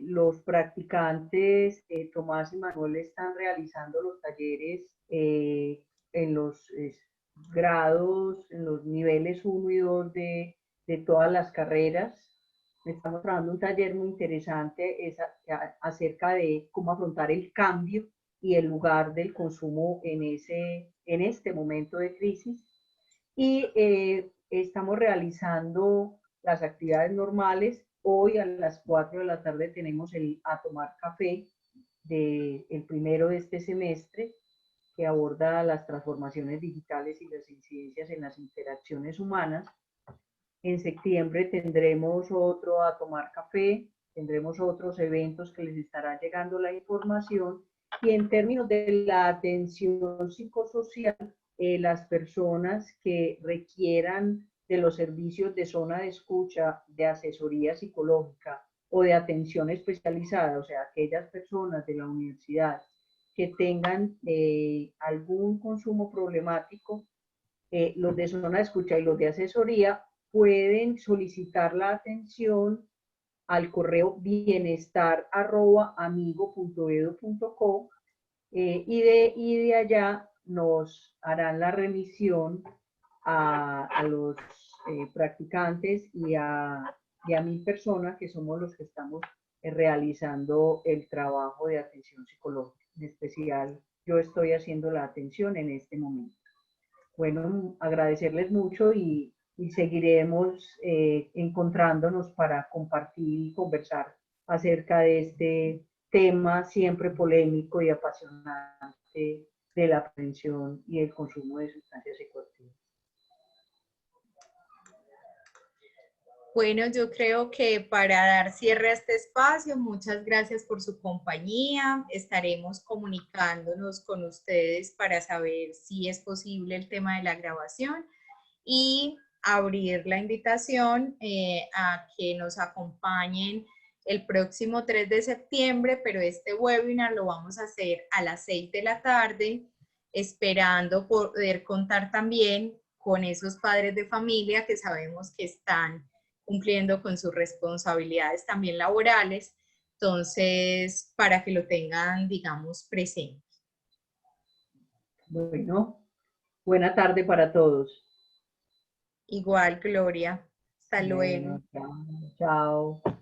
Los practicantes, Tomás y Manuel, están realizando los talleres en los grados, en los niveles 1 y 2 de todas las carreras. Estamos trabajando un taller muy interesante acerca de cómo afrontar el cambio y el lugar del consumo en este momento de crisis. Y estamos realizando las actividades normales. Hoy a las 4 de la tarde tenemos el A Tomar Café, el primero de este semestre, que aborda las transformaciones digitales y las incidencias en las interacciones humanas. En septiembre tendremos otro A Tomar Café, tendremos otros eventos que les estará llegando la información. Y en términos de la atención psicosocial, las personas que requieran de los servicios de zona de escucha, de asesoría psicológica o de atención especializada, o sea, aquellas personas de la universidad que tengan algún consumo problemático, los de zona de escucha y los de asesoría pueden solicitar la atención al correo bienestar@amigo.edu.co y de allá nos harán la remisión a los practicantes y a mi persona, que somos los que estamos realizando el trabajo de atención psicológica. En especial, yo estoy haciendo la atención en este momento. Bueno, agradecerles mucho y seguiremos encontrándonos para compartir y conversar acerca de este tema siempre polémico y apasionante de la prevención y el consumo de sustancias psicoactivas. Bueno, yo creo que para dar cierre a este espacio, muchas gracias por su compañía. Estaremos comunicándonos con ustedes para saber si es posible el tema de la grabación y abrir la invitación a que nos acompañen el próximo 3 de septiembre, pero este webinar lo vamos a hacer a las 6 de la tarde, esperando poder contar también con esos padres de familia que sabemos que están cumpliendo con sus responsabilidades también laborales, entonces para que lo tengan, digamos, presente. Bueno, buena tarde para todos. Igual, Gloria. Hasta luego. Bueno, chao. Chao.